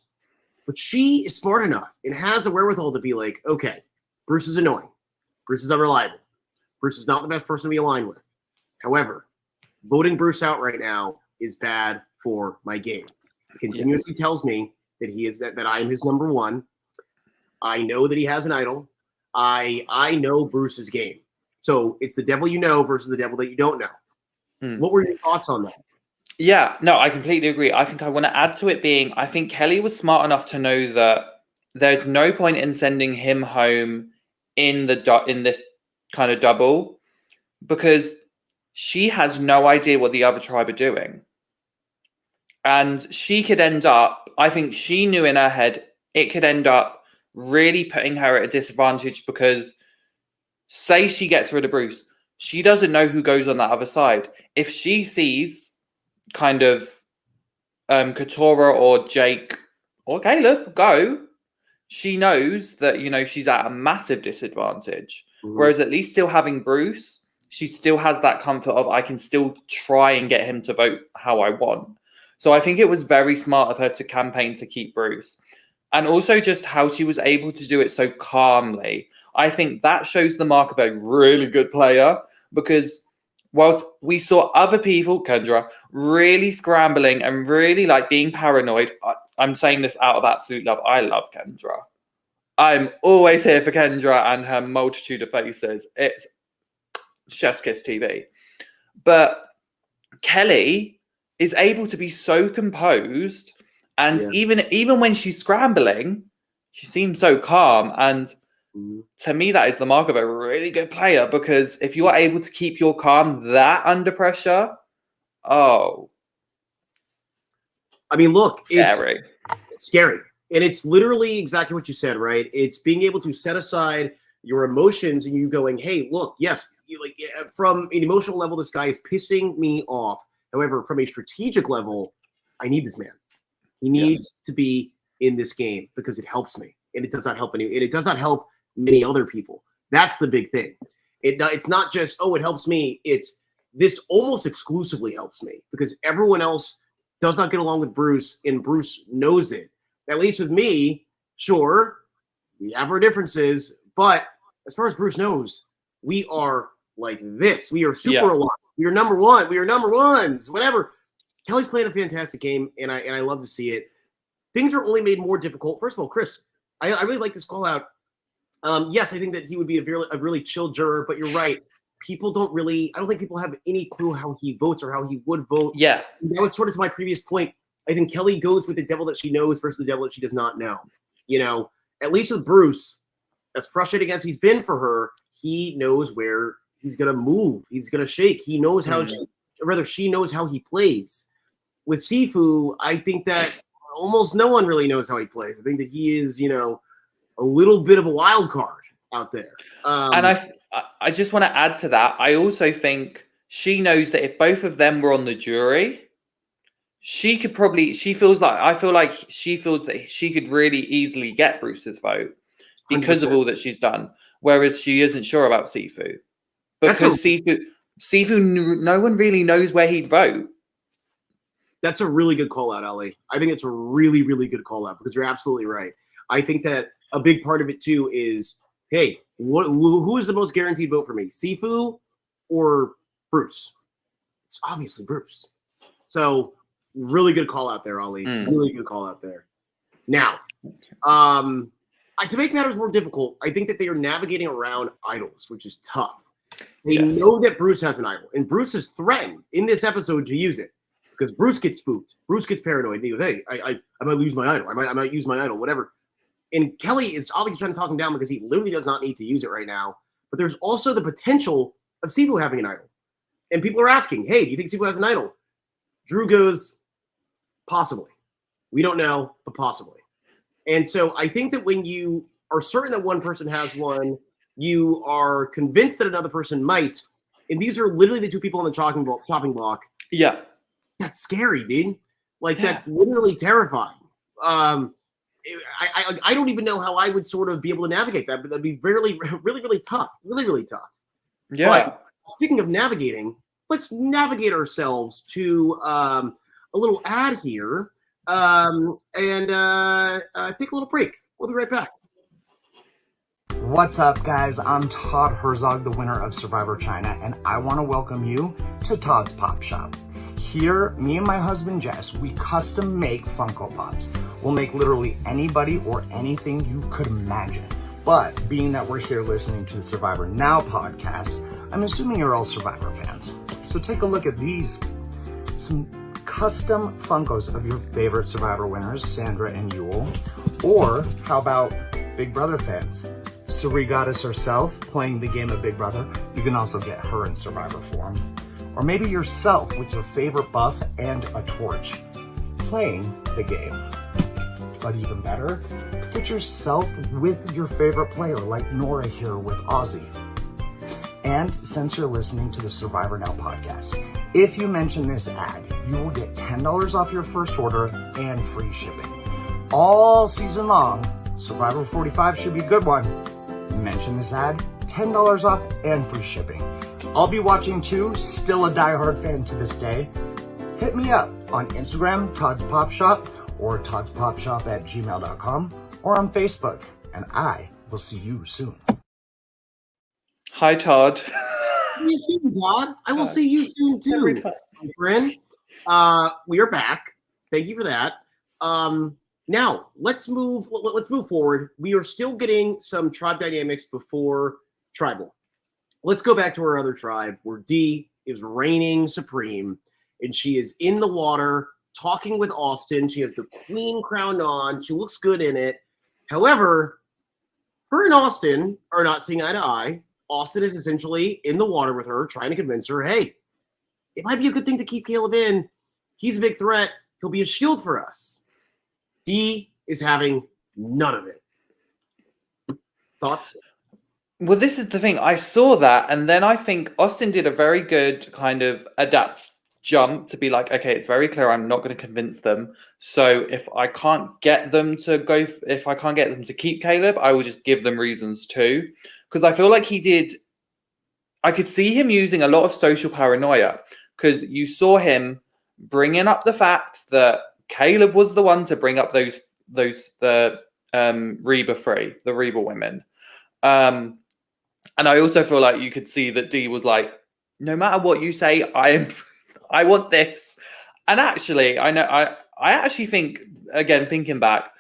but she is smart enough and has the wherewithal to be like, okay, Bruce is annoying. Bruce is unreliable. Bruce is not the best person to be aligned with. However, voting Bruce out right now is bad for my game. It continuously tells me that he is that I am his number one. I know that he has an idol. I know Bruce's game. So it's the devil you know versus the devil that you don't know. What were your thoughts on that? Yeah, no, I completely agree. I think I want to add to it being, I think Kelly was smart enough to know that there's no point in sending him home in this kind of double, because she has no idea what the other tribe are doing. And she could end up, I think she knew in her head, it could end up really putting her at a disadvantage, because say she gets rid of Bruce, she doesn't know who goes on that other side. If she sees kind of Katurah or Jake or Kaleb go, she knows that, you know, she's at a massive disadvantage. Whereas at least still having Bruce, she still has that comfort of, I can still try and get him to vote how I want. So I think it was very smart of her to campaign to keep Bruce. And also just how she was able to do it so calmly. I think that shows the mark of a really good player, because whilst we saw other people, Kendra, really scrambling and really like being paranoid, I'm saying this out of absolute love. I love Kendra. I'm always here for Kendra and her multitude of faces. It's chef's kiss TV. But Kelly is able to be so composed. And even when she's scrambling, she seems so calm. And to me, that is the mark of a really good player, because if you are able to keep your calm that under pressure, oh. I mean, look, scary. It's scary. And it's literally exactly what you said, right? It's being able to set aside your emotions and you going, hey, look, yes, like from an emotional level, this guy is pissing me off. However, from a strategic level, I need this man. He needs to be in this game because it helps me, and it does not help it does not help many other people. That's the big thing. It's not just, oh, it helps me. It's this almost exclusively helps me, because everyone else does not get along with Bruce, and Bruce knows it. At least with me, sure, we have our differences, but as far as Bruce knows, we are like this. We are super aligned. We are number one. We are number ones. Whatever. Kelly's playing a fantastic game, and I love to see it. Things are only made more difficult. First of all, Chris, I really like this call out. Yes, I think that he would be a really chill juror, but you're right. People don't really, I don't think people have any clue how he votes or how he would vote. Yeah. That was sort of to my previous point. I think Kelly goes with the devil that she knows versus the devil that she does not know. You know, at least with Bruce, as frustrating as he's been for her, he knows where he's going to move. He's going to shake. He knows how she knows how he plays. With Sifu, I think that almost no one really knows how he plays. I think that he is, you know, a little bit of a wild card out there. And I just want to add to that. I also think she knows that if both of them were on the jury, she feels that she could really easily get Bruce's vote because 100%. of all that she's done. Whereas she isn't sure about Sifu. Because Sifu, no one really knows where he'd vote. That's a really good call out, Ellie. I think it's a really, really good call out because you're absolutely right. I think that a big part of it too is, hey, who is the most guaranteed vote for me, Sifu or Bruce? It's obviously Bruce. So really good call out there, Ollie. Really good call out there. Now, to make matters more difficult, I think that they are navigating around idols, which is tough. They know that Bruce has an idol, and Bruce is threatened in this episode to use it because Bruce gets spooked. Bruce gets paranoid. He goes, hey, I might lose my idol. I might use my idol, whatever. And Kelly is obviously trying to talk him down because he literally does not need to use it right now. But there's also the potential of Sifu having an idol. And people are asking, hey, do you think Sifu has an idol? Drew goes, possibly. We don't know, but possibly. And so I think that when you are certain that one person has one, you are convinced that another person might, and these are literally the two people on the chopping block. Yeah. That's scary, dude. Like, that's literally terrifying. I don't even know how I would sort of be able to navigate that, but that'd be really, really, really tough. Really, really tough. Yeah. But speaking of navigating, let's navigate ourselves to a little ad here and take a little break. We'll be right back. What's up, guys? I'm Todd Herzog, the winner of Survivor China, and I want to welcome you to Todd's Pop Shop. Here, me and my husband Jess, we custom make Funko Pops. We'll make literally anybody or anything you could imagine. But being that we're here listening to the Survivor Now podcast, I'm assuming you're all Survivor fans. So take a look at these. Some custom Funkos of your favorite Survivor winners, Sandra and Yule. Or how about Big Brother fans? Suri Goddess herself playing the game of Big Brother. You can also get her in Survivor form. Or maybe yourself with your favorite buff and a torch playing the game. But even better, get yourself with your favorite player like Nora here with Ozzy. And since you're listening to the Survivor Now podcast, if you mention this ad, you will get $10 off your first order and free shipping. All season long, Survivor 45 should be a good one. Mention this ad, $10 off and free shipping. I'll be watching too, still a diehard fan to this day. Hit me up on Instagram, Todd's Pop Shop, or toddspopshop@gmail.com, or on Facebook, and I will see you soon. Hi, Todd. See you soon, Todd. I will see you soon too, my friend. We are back. Thank you for that. Now let's move forward. We are still getting some tribe dynamics before tribal. Let's go back to our other tribe where Dee is reigning supreme, and she is in the water talking with Austin. She has the queen crown on. She looks good in it. However, her and Austin are not seeing eye to eye. Austin is essentially in the water with her, trying to convince her, hey, it might be a good thing to keep Kaleb in. He's a big threat. He'll be a shield for us. Dee is having none of it. Thoughts? Well, this is the thing. I saw that, and then I think Austin did a very good kind of adapt jump to be like, okay, it's very clear I'm not going to convince them. So if I can't get them to go, if I can't get them to keep Kaleb, I will just give them reasons too. Because I feel like I could see him using a lot of social paranoia, because you saw him bringing up the fact that Kaleb was the one to bring up the Reba women. And I also feel like you could see that Dee was like, no matter what you say, I want this. And actually, I actually think, again, thinking back,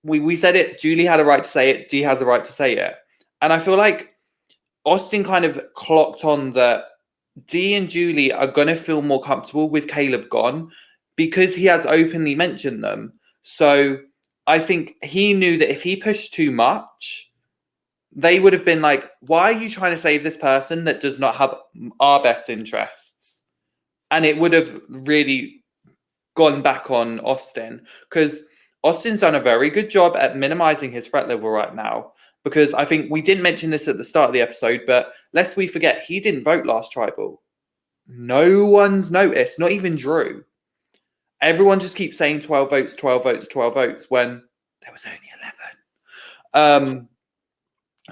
we said it, Julie had a right to say it, Dee has a right to say it. And I feel like Austin kind of clocked on that Dee and Julie are going to feel more comfortable with Kaleb gone because he has openly mentioned them. So I think he knew that if he pushed too much, they would have been like, why are you trying to save this person that does not have our best interests? And it would have really gone back on Austin, because Austin's done a very good job at minimizing his threat level right now. Because I think we didn't mention this at the start of the episode, but lest we forget, he didn't vote last tribal. No one's noticed, not even Drew. Everyone just keeps saying 12 votes, 12 votes, 12 votes when there was only 11.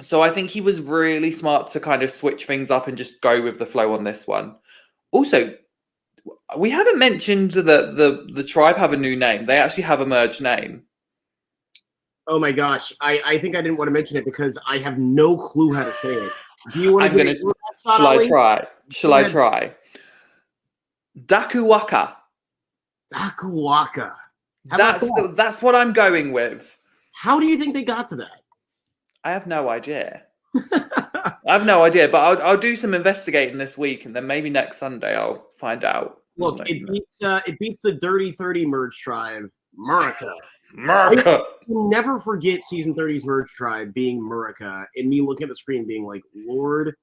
So I think he was really smart to kind of switch things up and just go with the flow on this one. Also, we haven't mentioned the tribe have a new name. They actually have a merged name. Oh my gosh. I think I didn't want to mention it because I have no clue how to say it. Do you want to Shall I try? Shall I try? Dakuwaka. Dakuwaka. That's what I'm going with. How do you think they got to that? I have no idea. I have no idea, but I'll do some investigating this week, and then maybe next Sunday I'll find out. Look, it beats the Dirty 30 merge tribe, Murica. Murica. I'll never forget season 30's merge tribe being Murica, and me looking at the screen being like, Lord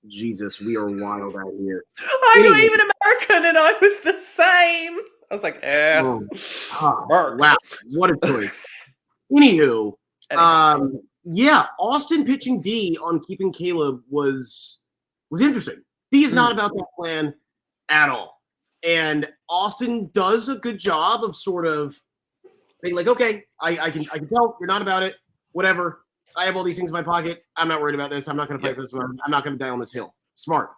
Jesus, we are wild out here. I'm not even American, and I was the same. I was like, wow, what a choice. Anywho, yeah, Austin pitching D on keeping Kaleb was interesting. D is not about that plan at all. And Austin does a good job of sort of being like, okay, I can tell you're not about it. Whatever. I have all these things in my pocket. I'm not worried about this. I'm not going to fight this one. I'm not going to die on this hill. Smart.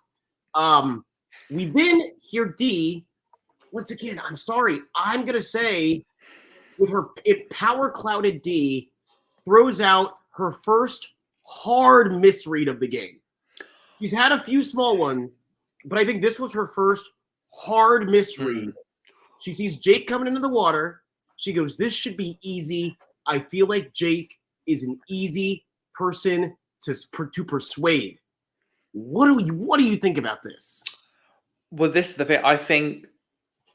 We then hear D. Once again, I'm sorry. I'm going to say with her power clouded D throws out her first hard misread of the game. She's had a few small ones, but I think this was her first hard misread. She sees Jake coming into the water. She goes, this should be easy. I feel like Jake is an easy person to persuade. What do you think about this? Well, this is the thing.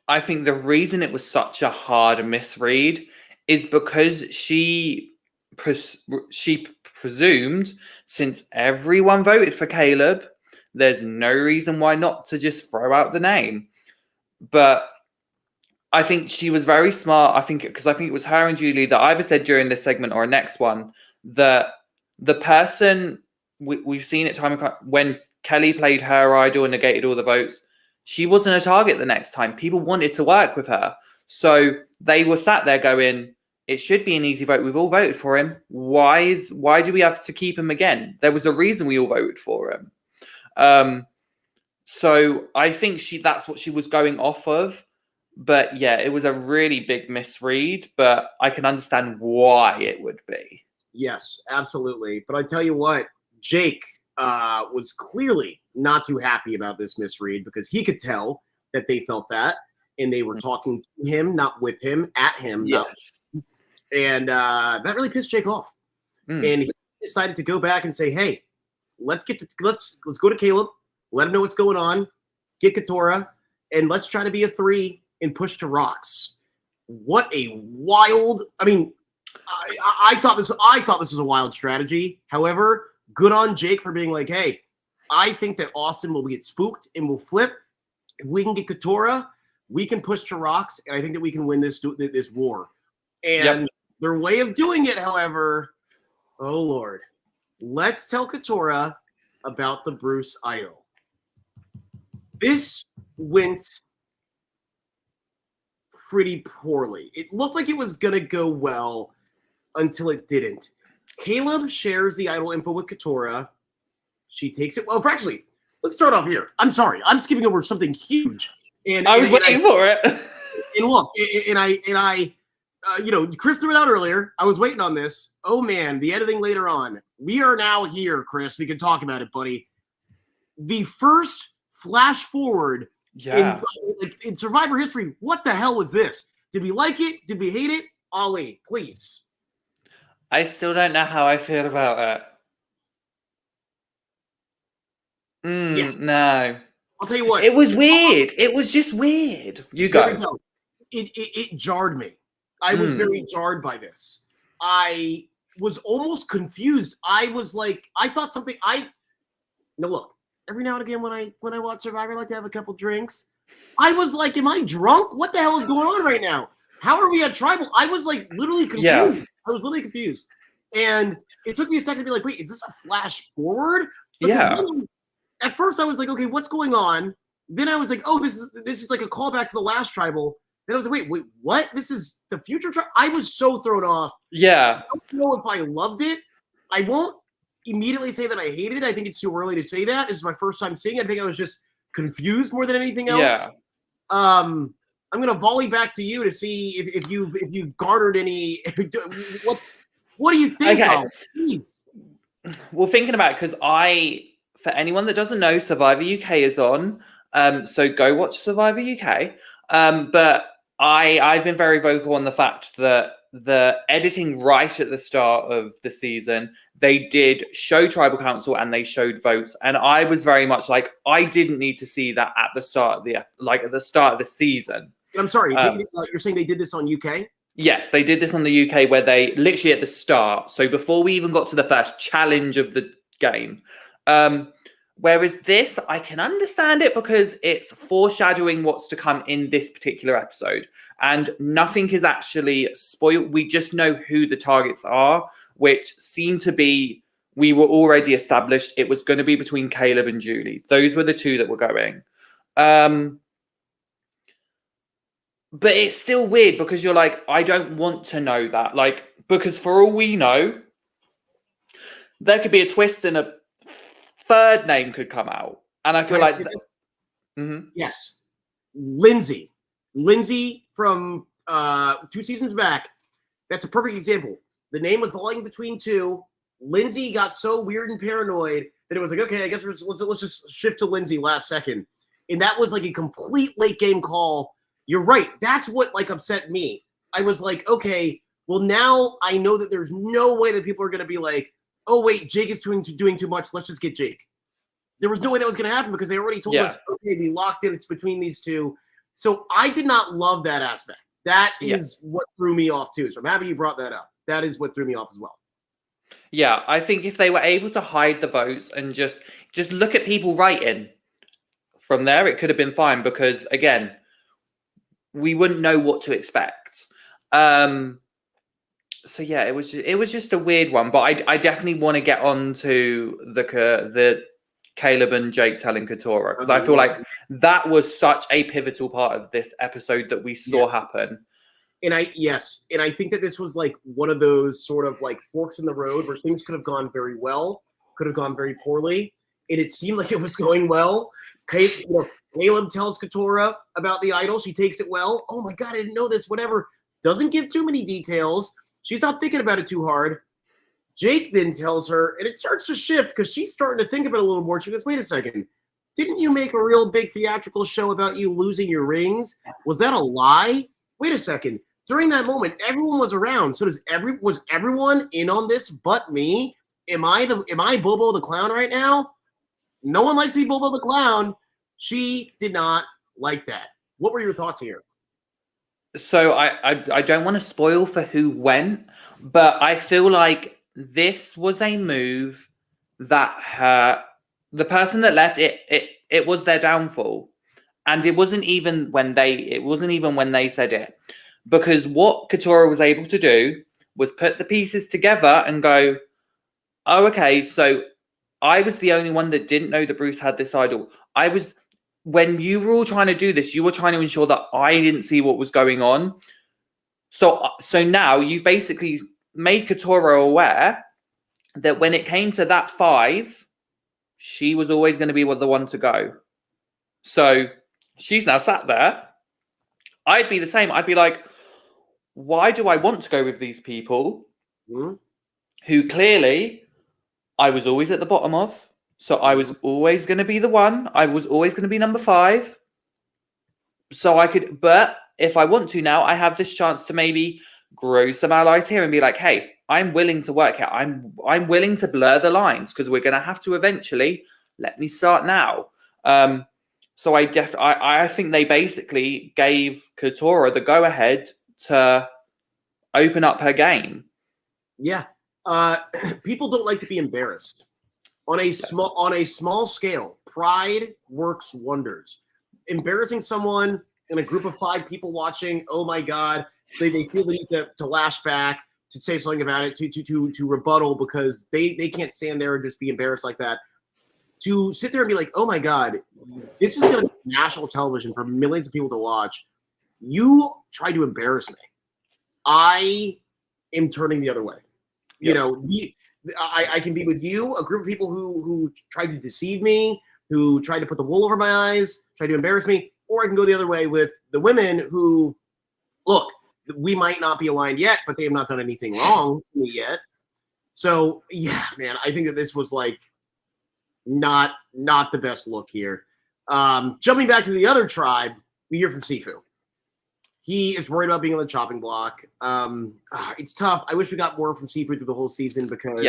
I think the reason it was such a hard misread is because she presumed, since everyone voted for Kaleb, there's no reason why not to just throw out the name. But I think she was very smart. I think it was her and Julie that either said during this segment or a next one that the person we've seen it time and time when Kelly played her idol and negated all the votes, she wasn't a target the next time. People wanted to work with her. So they were sat there going, it should be an easy vote. We've all voted for him. Why do we have to keep him again? There was a reason we all voted for him. So I think that's what she was going off of. But yeah, it was a really big misread, but I can understand why it would be. Yes, absolutely. But I tell you what, Jake was clearly not too happy about this misread because he could tell that they felt that, and they were talking to him, not with him, at him. Yes. And that really pissed Jake off. And he decided to go back and say, hey, let's go to Kaleb, let him know what's going on, get Katurah, and let's try to be a 3 and push to rocks. What a wild! I mean, I thought this was a wild strategy. However, good on Jake for being like, hey, I think that Austin will get spooked and will flip. If we can get Katurah, we can push to rocks, and I think that we can win this war. And their way of doing it, however, oh Lord, let's tell Katurah about the Bruce idol. This went pretty poorly. It looked like it was going to go well until it didn't. Kaleb shares the idol info with Katurah. She takes it. Well, actually, let's start off here. I'm sorry. I'm skipping over something huge. And I was waiting for it. And look, Chris threw it out earlier. I was waiting on this. Oh, man, the editing later on. We are now here, Chris. We can talk about it, buddy. The first flash forward in Survivor history, what the hell was this? Did we like it? Did we hate it? Ollie, please. I still don't know how I feel about it. No. I'll tell you what. It was weird. It was just weird. You go. It jarred me. I was very jarred by this. I was almost confused. I was like, I thought something. Look. Every now and again, when I watch Survivor, I like to have a couple drinks. I was like, "Am I drunk? What the hell is going on right now? How are we at tribal?" I was like, literally confused. Yeah. I was literally confused, and it took me a second to be like, "Wait, is this a flash forward?" Because at first, I was like, "Okay, what's going on? Then I was like, oh, this is like a callback to the last tribal. Then I was like, wait, what? This is the future tribal? I was so thrown off. Yeah. I don't know if I loved it. I won't immediately say that I hated it. I think it's too early to say that. This is my first time seeing it. I think I was just confused more than anything else. Yeah. I'm gonna volley back to you to see if you've garnered any. What do you think? Okay. Please. Well, thinking about it, because for anyone that doesn't know, Survivor UK is on. So go watch Survivor UK. But I've been very vocal on the fact that the editing right at the start of the season, they did show tribal council and they showed votes, and I was very much like, I didn't need to see that at the start of the season. I'm sorry, you're saying they did this on UK? Yes, they did this on the UK, where they literally at the start, so before we even got to the first challenge of the game. Whereas this, I can understand it because it's foreshadowing what's to come in this particular episode. And nothing is actually spoiled. We just know who the targets are, which seem to be, we were already established. It was going to be between Kaleb and Julie. Those were the two that were going. But it's still weird because you're like, I don't want to know that. Like, because for all we know, there could be a twist and a third name could come out, and I feel like yes, Lindsay from 2 seasons back. That's a perfect example. The name was falling between two. Lindsay got so weird and paranoid that it was like, okay, I guess let's just shift to Lindsay last second, and that was like a complete late game call. You're right. That's what like upset me. I was like, okay, well now I know that there's no way that people are going to be like, oh wait, Jake is doing too much. Let's just get Jake. There was no way that was going to happen because they already told us, okay, we locked in. It's between these two. So I did not love that aspect. That is what threw me off too. So I'm happy you brought that up. That is what threw me off as well. Yeah, I think if they were able to hide the votes and just look at people writing from there, it could have been fine because again, we wouldn't know what to expect. So yeah, it was just a weird one, but I definitely want to get on to the Kaleb and Jake telling Katurah, because I feel like that was such a pivotal part of this episode that we saw happen. And I think that this was like one of those sort of like forks in the road where things could have gone very well, could have gone very poorly, and it seemed like it was going well. Kaleb tells Katurah about the idol. She takes it well. Oh my God, I didn't know this. Whatever. Doesn't give too many details. She's not thinking about it too hard. Jake then tells her, and it starts to shift because she's starting to think about it a little more. She goes, wait a second. Didn't you make a real big theatrical show about you losing your rings? Was that a lie? Wait a second. During that moment, everyone was around. So was everyone in on this but me? Am I Bobo the Clown right now? No one likes to be Bobo the Clown. She did not like that. What were your thoughts here? So I don't want to spoil for who went, but I feel like this was a move that the person that left it was their downfall, and it wasn't even when they said it, because what Katurah was able to do was put the pieces together and go, oh, okay, so I was the only one that didn't know that Bruce had this idol. When you were all trying to do this, you were trying to ensure that I didn't see what was going on. So now you've basically made Katurah aware that when it came to that 5, she was always going to be the one to go. So she's now sat there. I'd be the same. I'd be like, why do I want to go with these people who clearly I was always at the bottom of? So I was always going to be the one. I was always going to be number 5. So but if I want to now, I have this chance to maybe grow some allies here and be like, hey, I'm willing to work here. I'm willing to blur the lines because we're going to have to eventually. Let me start now. So I think they basically gave Katurah the go ahead to open up her game. Yeah. People don't like to be embarrassed. On a small scale, pride works wonders. Embarrassing someone in a group of 5 people watching, oh my God, so they feel the need to lash back, to say something about it, to rebuttal because they can't stand there and just be embarrassed like that. to sit there and be like, oh my God, this is going to be national television for millions of people to watch. You tried to embarrass me. I am turning the other way. You know, I can be with you, a group of people who tried to deceive me, who tried to put the wool over my eyes, tried to embarrass me, or I can go the other way with the women who, look, we might not be aligned yet, but they have not done anything wrong to me yet. So yeah, man, I think that this was like not the best look here. Jumping back to the other tribe, we hear from Sifu. He is worried about being on the chopping block. It's tough. I wish we got more from Sifu through the whole season because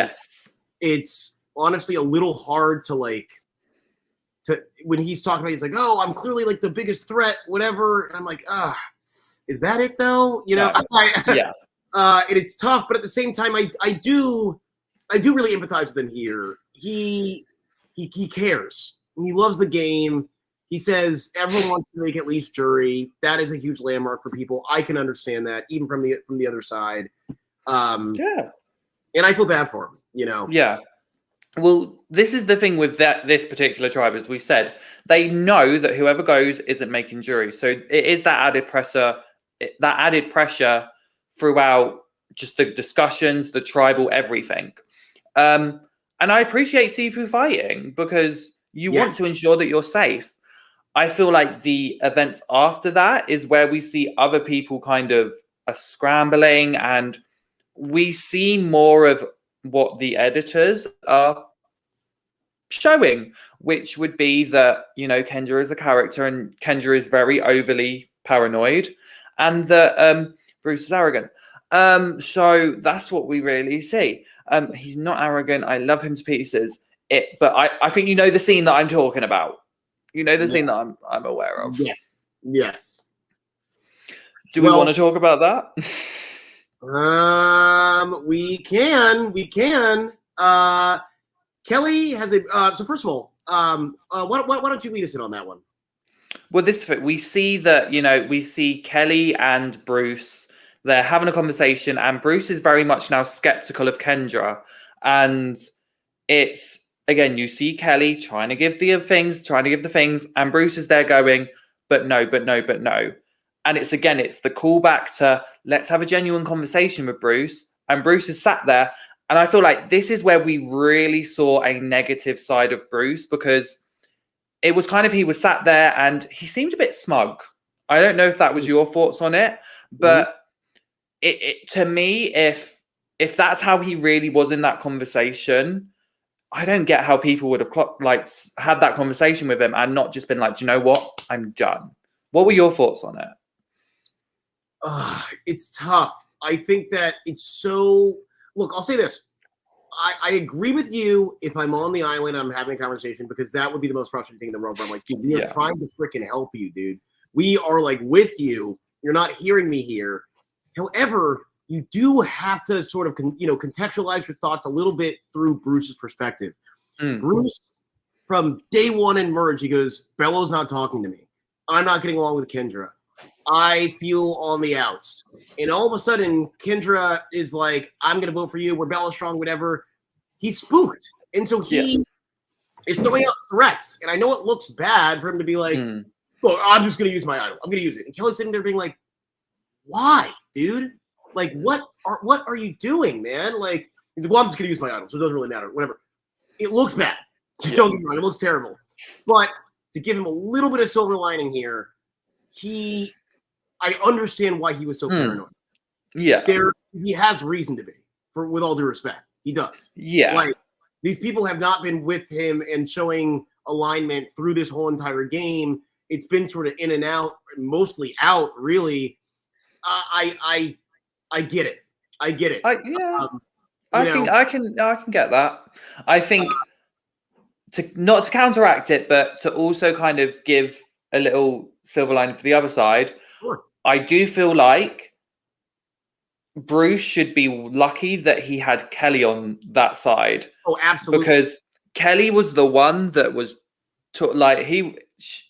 it's honestly a little hard to when he's talking about, he's like, oh, I'm clearly like the biggest threat, whatever. And I'm like, is that it though? You know, and it's tough, but at the same time, I do really empathize with him here. He cares. He loves the game. He says everyone wants to make at least jury. That is a huge landmark for people. I can understand that, even from the other side. And I feel bad for him, you know. Yeah. Well, this is the thing with this particular tribe, as we said. They know that whoever goes isn't making jury. So it is that added pressure throughout just the discussions, the tribal everything. And I appreciate Sifu fighting because you want to ensure that you're safe. I feel like the events after that is where we see other people kind of scrambling, and we see more of what the editors are showing, which would be that, you know, Kendra is a character and Kendra is very overly paranoid, and that Bruce is arrogant. So that's what we really see. He's not arrogant. I love him to pieces. But I think you know the scene that I'm talking about. You know the scene that I'm aware of. Yes. Do we want to talk about that? We can. Kelly has a. So first of all, why don't you lead us in on that one? Well, we see that, you know, we see Kelly and Bruce. They're having a conversation, and Bruce is very much now skeptical of Kendra, and it's. Again, you see Kelly trying to give the things, and Bruce is there going, but no. And it's the callback to let's have a genuine conversation with Bruce. And Bruce is sat there. And I feel like this is where we really saw a negative side of Bruce, because it was kind of, he was sat there and he seemed a bit smug. I don't know if that was your thoughts on it, but it to me, if that's how he really was in that conversation, I don't get how people would have had that conversation with him and not just been like, do you know what? I'm done. What were your thoughts on it? It's tough. I think that it's so. Look, I'll say this. I agree with you if I'm on the island and I'm having a conversation, because that would be the most frustrating thing in the world. Where I'm like, dude, we are trying to freaking help you, dude. We are like with you. You're not hearing me here. However, you do have to sort of, contextualize your thoughts a little bit through Bruce's perspective. Bruce, from day one in Merge, he goes, Bello's not talking to me. I'm not getting along with Kendra. I feel on the outs. And all of a sudden, Kendra is like, I'm going to vote for you. We're Bella strong, whatever. He's spooked. And so he is throwing out threats. And I know it looks bad for him to be like, look, I'm just going to use my idol. I'm going to use it. And Kelly's sitting there being like, why, dude? Like, what are you doing, man? Like, he's like, well, I'm just going to use my idol, so it doesn't really matter. Whatever. It looks bad. Don't get me wrong. It looks terrible. But to give him a little bit of silver lining here, I understand why he was so paranoid. Yeah. He has reason to be, with all due respect. He does. Yeah. Like, these people have not been with him and showing alignment through this whole entire game. It's been sort of in and out, mostly out, really. I get it. I can get that. I think not to counteract it, but to also kind of give a little silver lining for the other side. Sure. I do feel like Bruce should be lucky that he had Kelly on that side. Oh, absolutely. Because Kelly was the one that was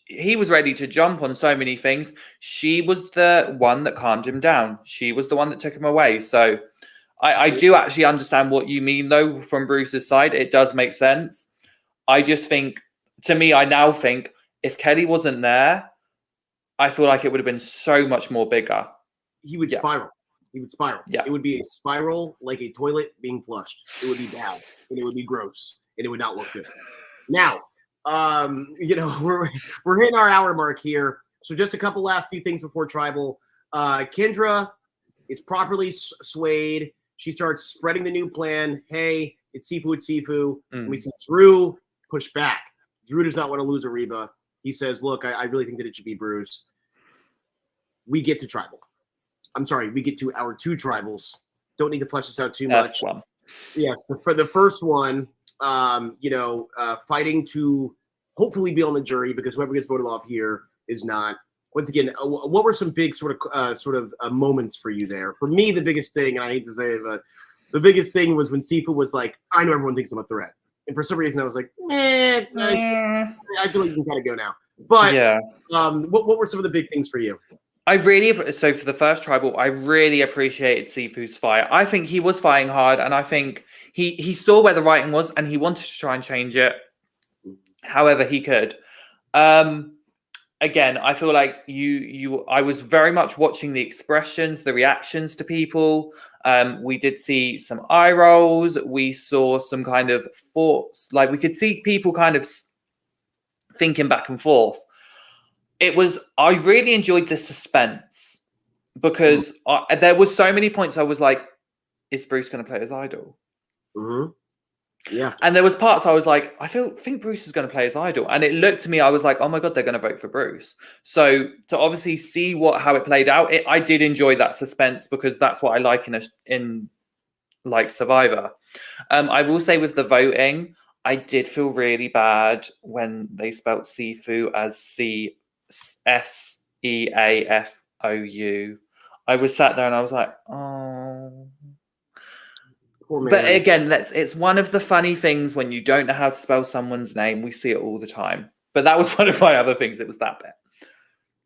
he was ready to jump on so many things. She was the one that calmed him down. She was the one that took him away. So I do actually understand what you mean, though, from Bruce's side. It does make sense. I just think, to me, I now think if Kelly wasn't there, I feel like it would have been so much more bigger. He would spiral. He would spiral. Yeah. It would be a spiral like a toilet being flushed. It would be bad, and it would be gross, and it would not look good. Now, we're hitting our hour mark here. So just a couple last few things before Tribal. Kendra is properly swayed. She starts spreading the new plan. Hey, it's Sifu, it's Sifu. And we see Drew push back. Drew does not want to lose Ariba. He says, look, I really think that it should be Bruce. We get to Tribal. I'm sorry, we get to our 2 Tribals. Don't need to flesh this out too much. One. Yes, for the first one, fighting to hopefully be on the jury because whoever gets voted off here is not. Once again, what were some big sort of moments for you there? For me, the biggest thing, and I hate to say it, but the biggest thing was when Sifu was like, I know everyone thinks I'm a threat. And for some reason, I was like, I feel like you can kind of go now. But what were some of the big things for you? So for the first Tribal, I really appreciated Sifu's fight. I think he was fighting hard, and I think he saw where the writing was, and he wanted to try and change it however he could. Again, I feel like I was very much watching the expressions, the reactions to people. We did see some eye rolls. We saw some kind of thoughts. Like we could see people kind of thinking back and forth. I really enjoyed the suspense because there was so many points I was like, is Bruce going to play his idol? Mm-hmm. Yeah. And there was parts I was like, I think Bruce is going to play his idol. And it looked to me, I was like, oh my God, they're going to vote for Bruce. So to obviously see how it played out, I did enjoy that suspense because that's what I like in Survivor. I will say with the voting, I did feel really bad when they spelt Sifu as Seafou. I was sat there and I was like, oh. But again, it's one of the funny things when you don't know how to spell someone's name. We see it all the time. But that was one of my other things. It was that bit.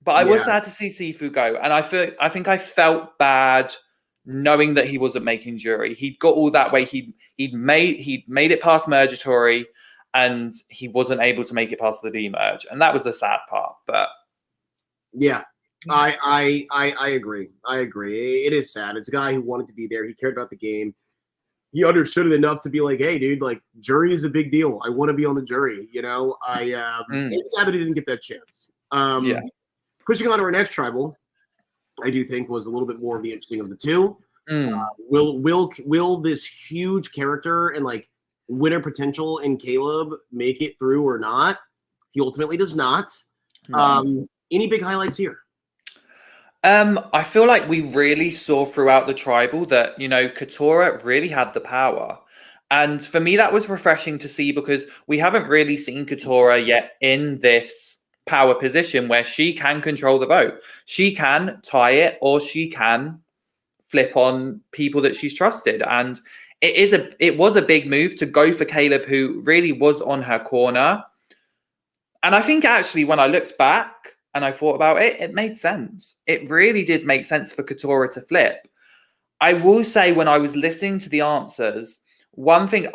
But I was sad to see Sifu go. And I think I felt bad knowing that he wasn't making jury. He'd got all that way. He'd made it past Mergatory and he wasn't able to make it past the demerge. And that was the sad part. But yeah, I agree. I agree. It is sad. It's a guy who wanted to be there. He cared about the game. He understood it enough to be like, hey, dude, like jury is a big deal. I want to be on the jury. It's sad that he didn't get that chance. Pushing on to our next Tribal, I do think was a little bit more of the interesting of the two. Will this huge character and like winner potential in Kaleb make it through or not? He ultimately does not. Any big highlights here? I feel like we really saw throughout the Tribal that, Katurah really had the power. And for me, that was refreshing to see because we haven't really seen Katurah yet in this power position where she can control the vote. She can tie it or she can flip on people that she's trusted. And it was a big move to go for Kaleb, who really was on her corner. And I think actually when I looked back, and I thought about it, it made sense. It really did make sense for Katurah to flip. I will say when I was listening to the answers, one thing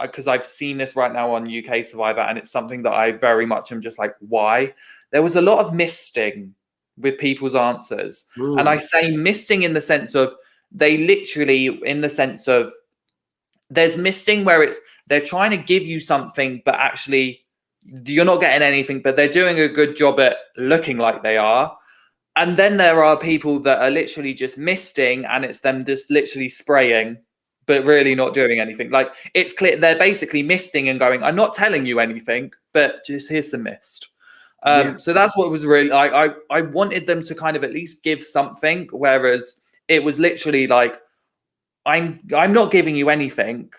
because I've seen this right now on UK Survivor, and it's something that I very much am just like, why? There was a lot of misting with people's answers. And I say misting in the sense of there's misting where they're trying to give you something, but actually you're not getting anything, but they're doing a good job at looking like they are. And then there are people that are literally just misting and it's them just literally spraying, but really not doing anything. Like it's clear they're basically misting and going, I'm not telling you anything, but just here's some mist. So that's what was really like. I wanted them to kind of at least give something, whereas it was literally like, I'm not giving you anything.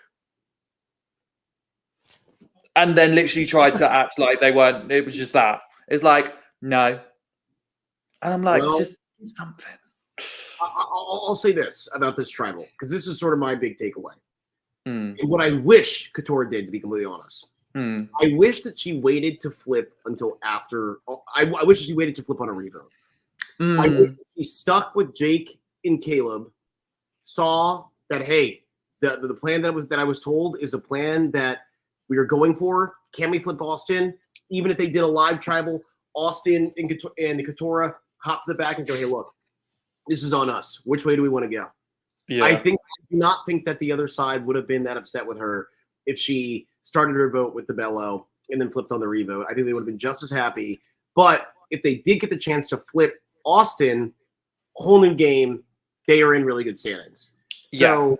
And then literally tried to act like they weren't. It was just that. It's like, no. And I'm like, just do something. I'll say this about this Tribal, because this is sort of my big takeaway. And what I wish Katurah did, to be completely honest, I wish that she waited to flip until after. I wish that she waited to flip on a revote. I wish that she stuck with Jake and Kaleb, saw that, hey, the plan that I was told is a plan that we are going for. Can we flip Austin? Even if they did a live tribal, Austin and Katurah hop to the back and go, hey, look, this is on us. Which way do we want to go? Yeah. I do not think that the other side would have been that upset with her if she started her vote with the bellow and then flipped on the revote. I think they would have been just as happy. But if they did get the chance to flip Austin, whole new game, they are in really good standings. So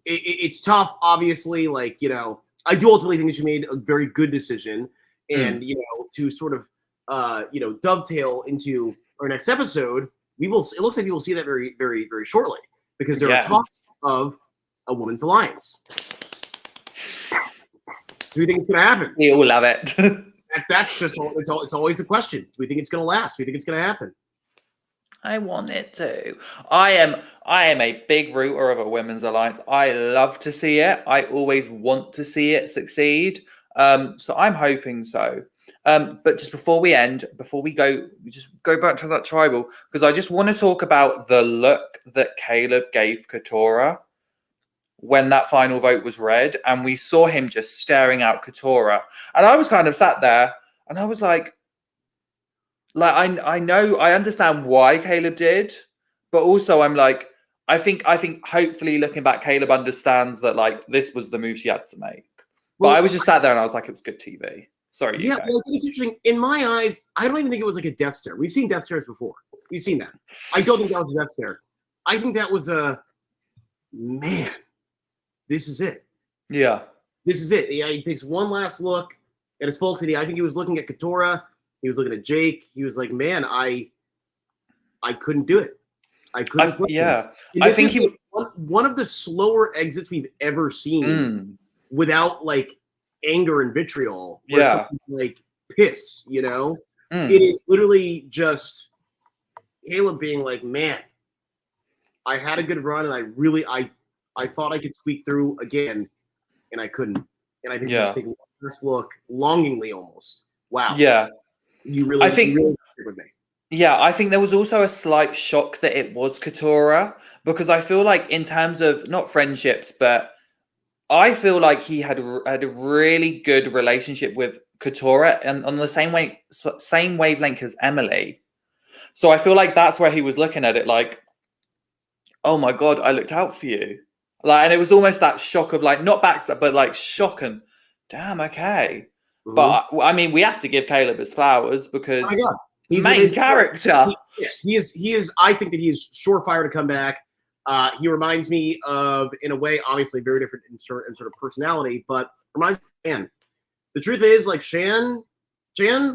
it's tough, obviously. Like, you know, I do ultimately think that she made a very good decision. And, you know, to sort of, you know, dovetail into our next episode, it looks like we will see that very, very, very shortly because there are talks of a women's alliance. Do you think it's going to happen? We all love it. That's just it's always the question. Do we think it's going to last? Do we think it's going to happen? I want it to. I am a big rooter of a women's alliance. I love to see it. I always want to see it succeed. So I'm hoping so. But just before we just go back to that tribal, because I just want to talk about the look that Kaleb gave Katurah when that final vote was read, and we saw him just staring out Katurah. And I was kind of sat there, and I was like I know, I understand why Kaleb did, but also I'm like, I think hopefully looking back, Kaleb understands that like this was the move she had to make. But I was just sat there and I was like, it was good TV. Sorry. Yeah, well, it's interesting. In my eyes, I don't even think it was like a death stare. We've seen death stares before. We've seen that. I don't think that was a death stare. I think that was man, this is it. Yeah. This is it. Yeah, he takes one last look at his folks, and I think he was looking at Katurah. He was looking at Jake. He was like, man, I couldn't do it. I couldn't. I think he one of the slower exits we've ever seen without like anger and vitriol. Like piss, you know? It is literally just Kaleb being like, man, I had a good run and I thought I could squeak through again and I couldn't. And I think he's taking this look longingly almost. Wow. Yeah. You really with me. Yeah, I think there was also a slight shock that it was Katurah, because I feel like in terms of not friendships, but I feel like he had a really good relationship with Katurah and on the same wavelength as Emily. So I feel like that's where he was looking at it like, oh my God, I looked out for you. Like, and it was almost that shock of like, not backstab, but like shock and damn, okay. But I mean, we have to give Kaleb his flowers because he's main character. He is. I think that he is surefire to come back. He reminds me of, in a way, obviously very different in sort of personality, but reminds me of Shan. The truth is, like Shan,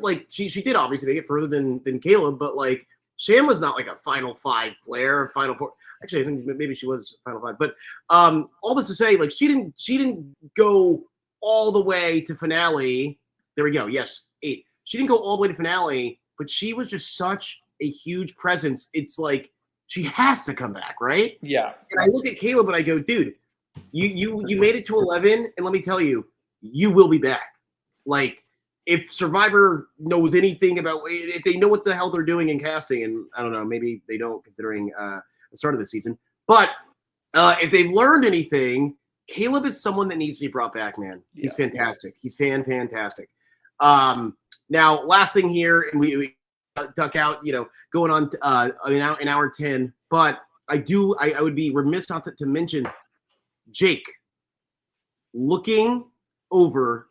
like she did obviously make it further than Kaleb, but like Shan was not like a Final Five player, Final Four. Actually, I think maybe she was Final Five. But all this to say, like she didn't go all the way to finale. There we go. Yes, 8. She didn't go all the way to finale, but she was just such a huge presence. It's like she has to come back, right? Yeah. And I look at Kaleb and I go, dude, you made it to 11, and let me tell you, you will be back. Like, if Survivor knows anything about, if they know what the hell they're doing in casting, and I don't know, maybe they don't considering the start of the season, but if they've learned anything, Kaleb is someone that needs to be brought back, man. He's fantastic. He's fantastic. Now, last thing here, and we duck out, you know, going on in hour 10, but I would be remiss not to mention Jake looking over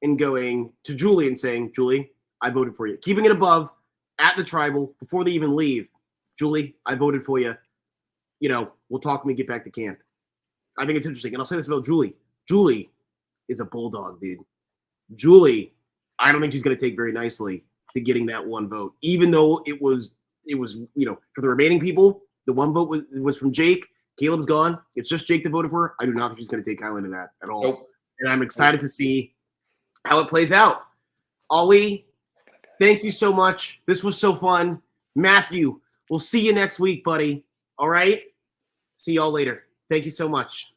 and going to Julie and saying, Julie, I voted for you. Keeping it above at the tribal before they even leave. Julie, I voted for you. You know, we'll talk when we get back to camp. I think it's interesting. And I'll say this about Julie. Julie is a bulldog, dude. Julie, I don't think she's going to take very nicely to getting that one vote, even though it was, you know, for the remaining people, the one vote was from Jake. Kaleb's gone. It's just Jake that voted for her. I do not think she's going to take kindly to that at all. Nope. And I'm excited to see how it plays out. Ali, thank you so much. This was so fun. Matthew, we'll see you next week, buddy. All right? See y'all later. Thank you so much.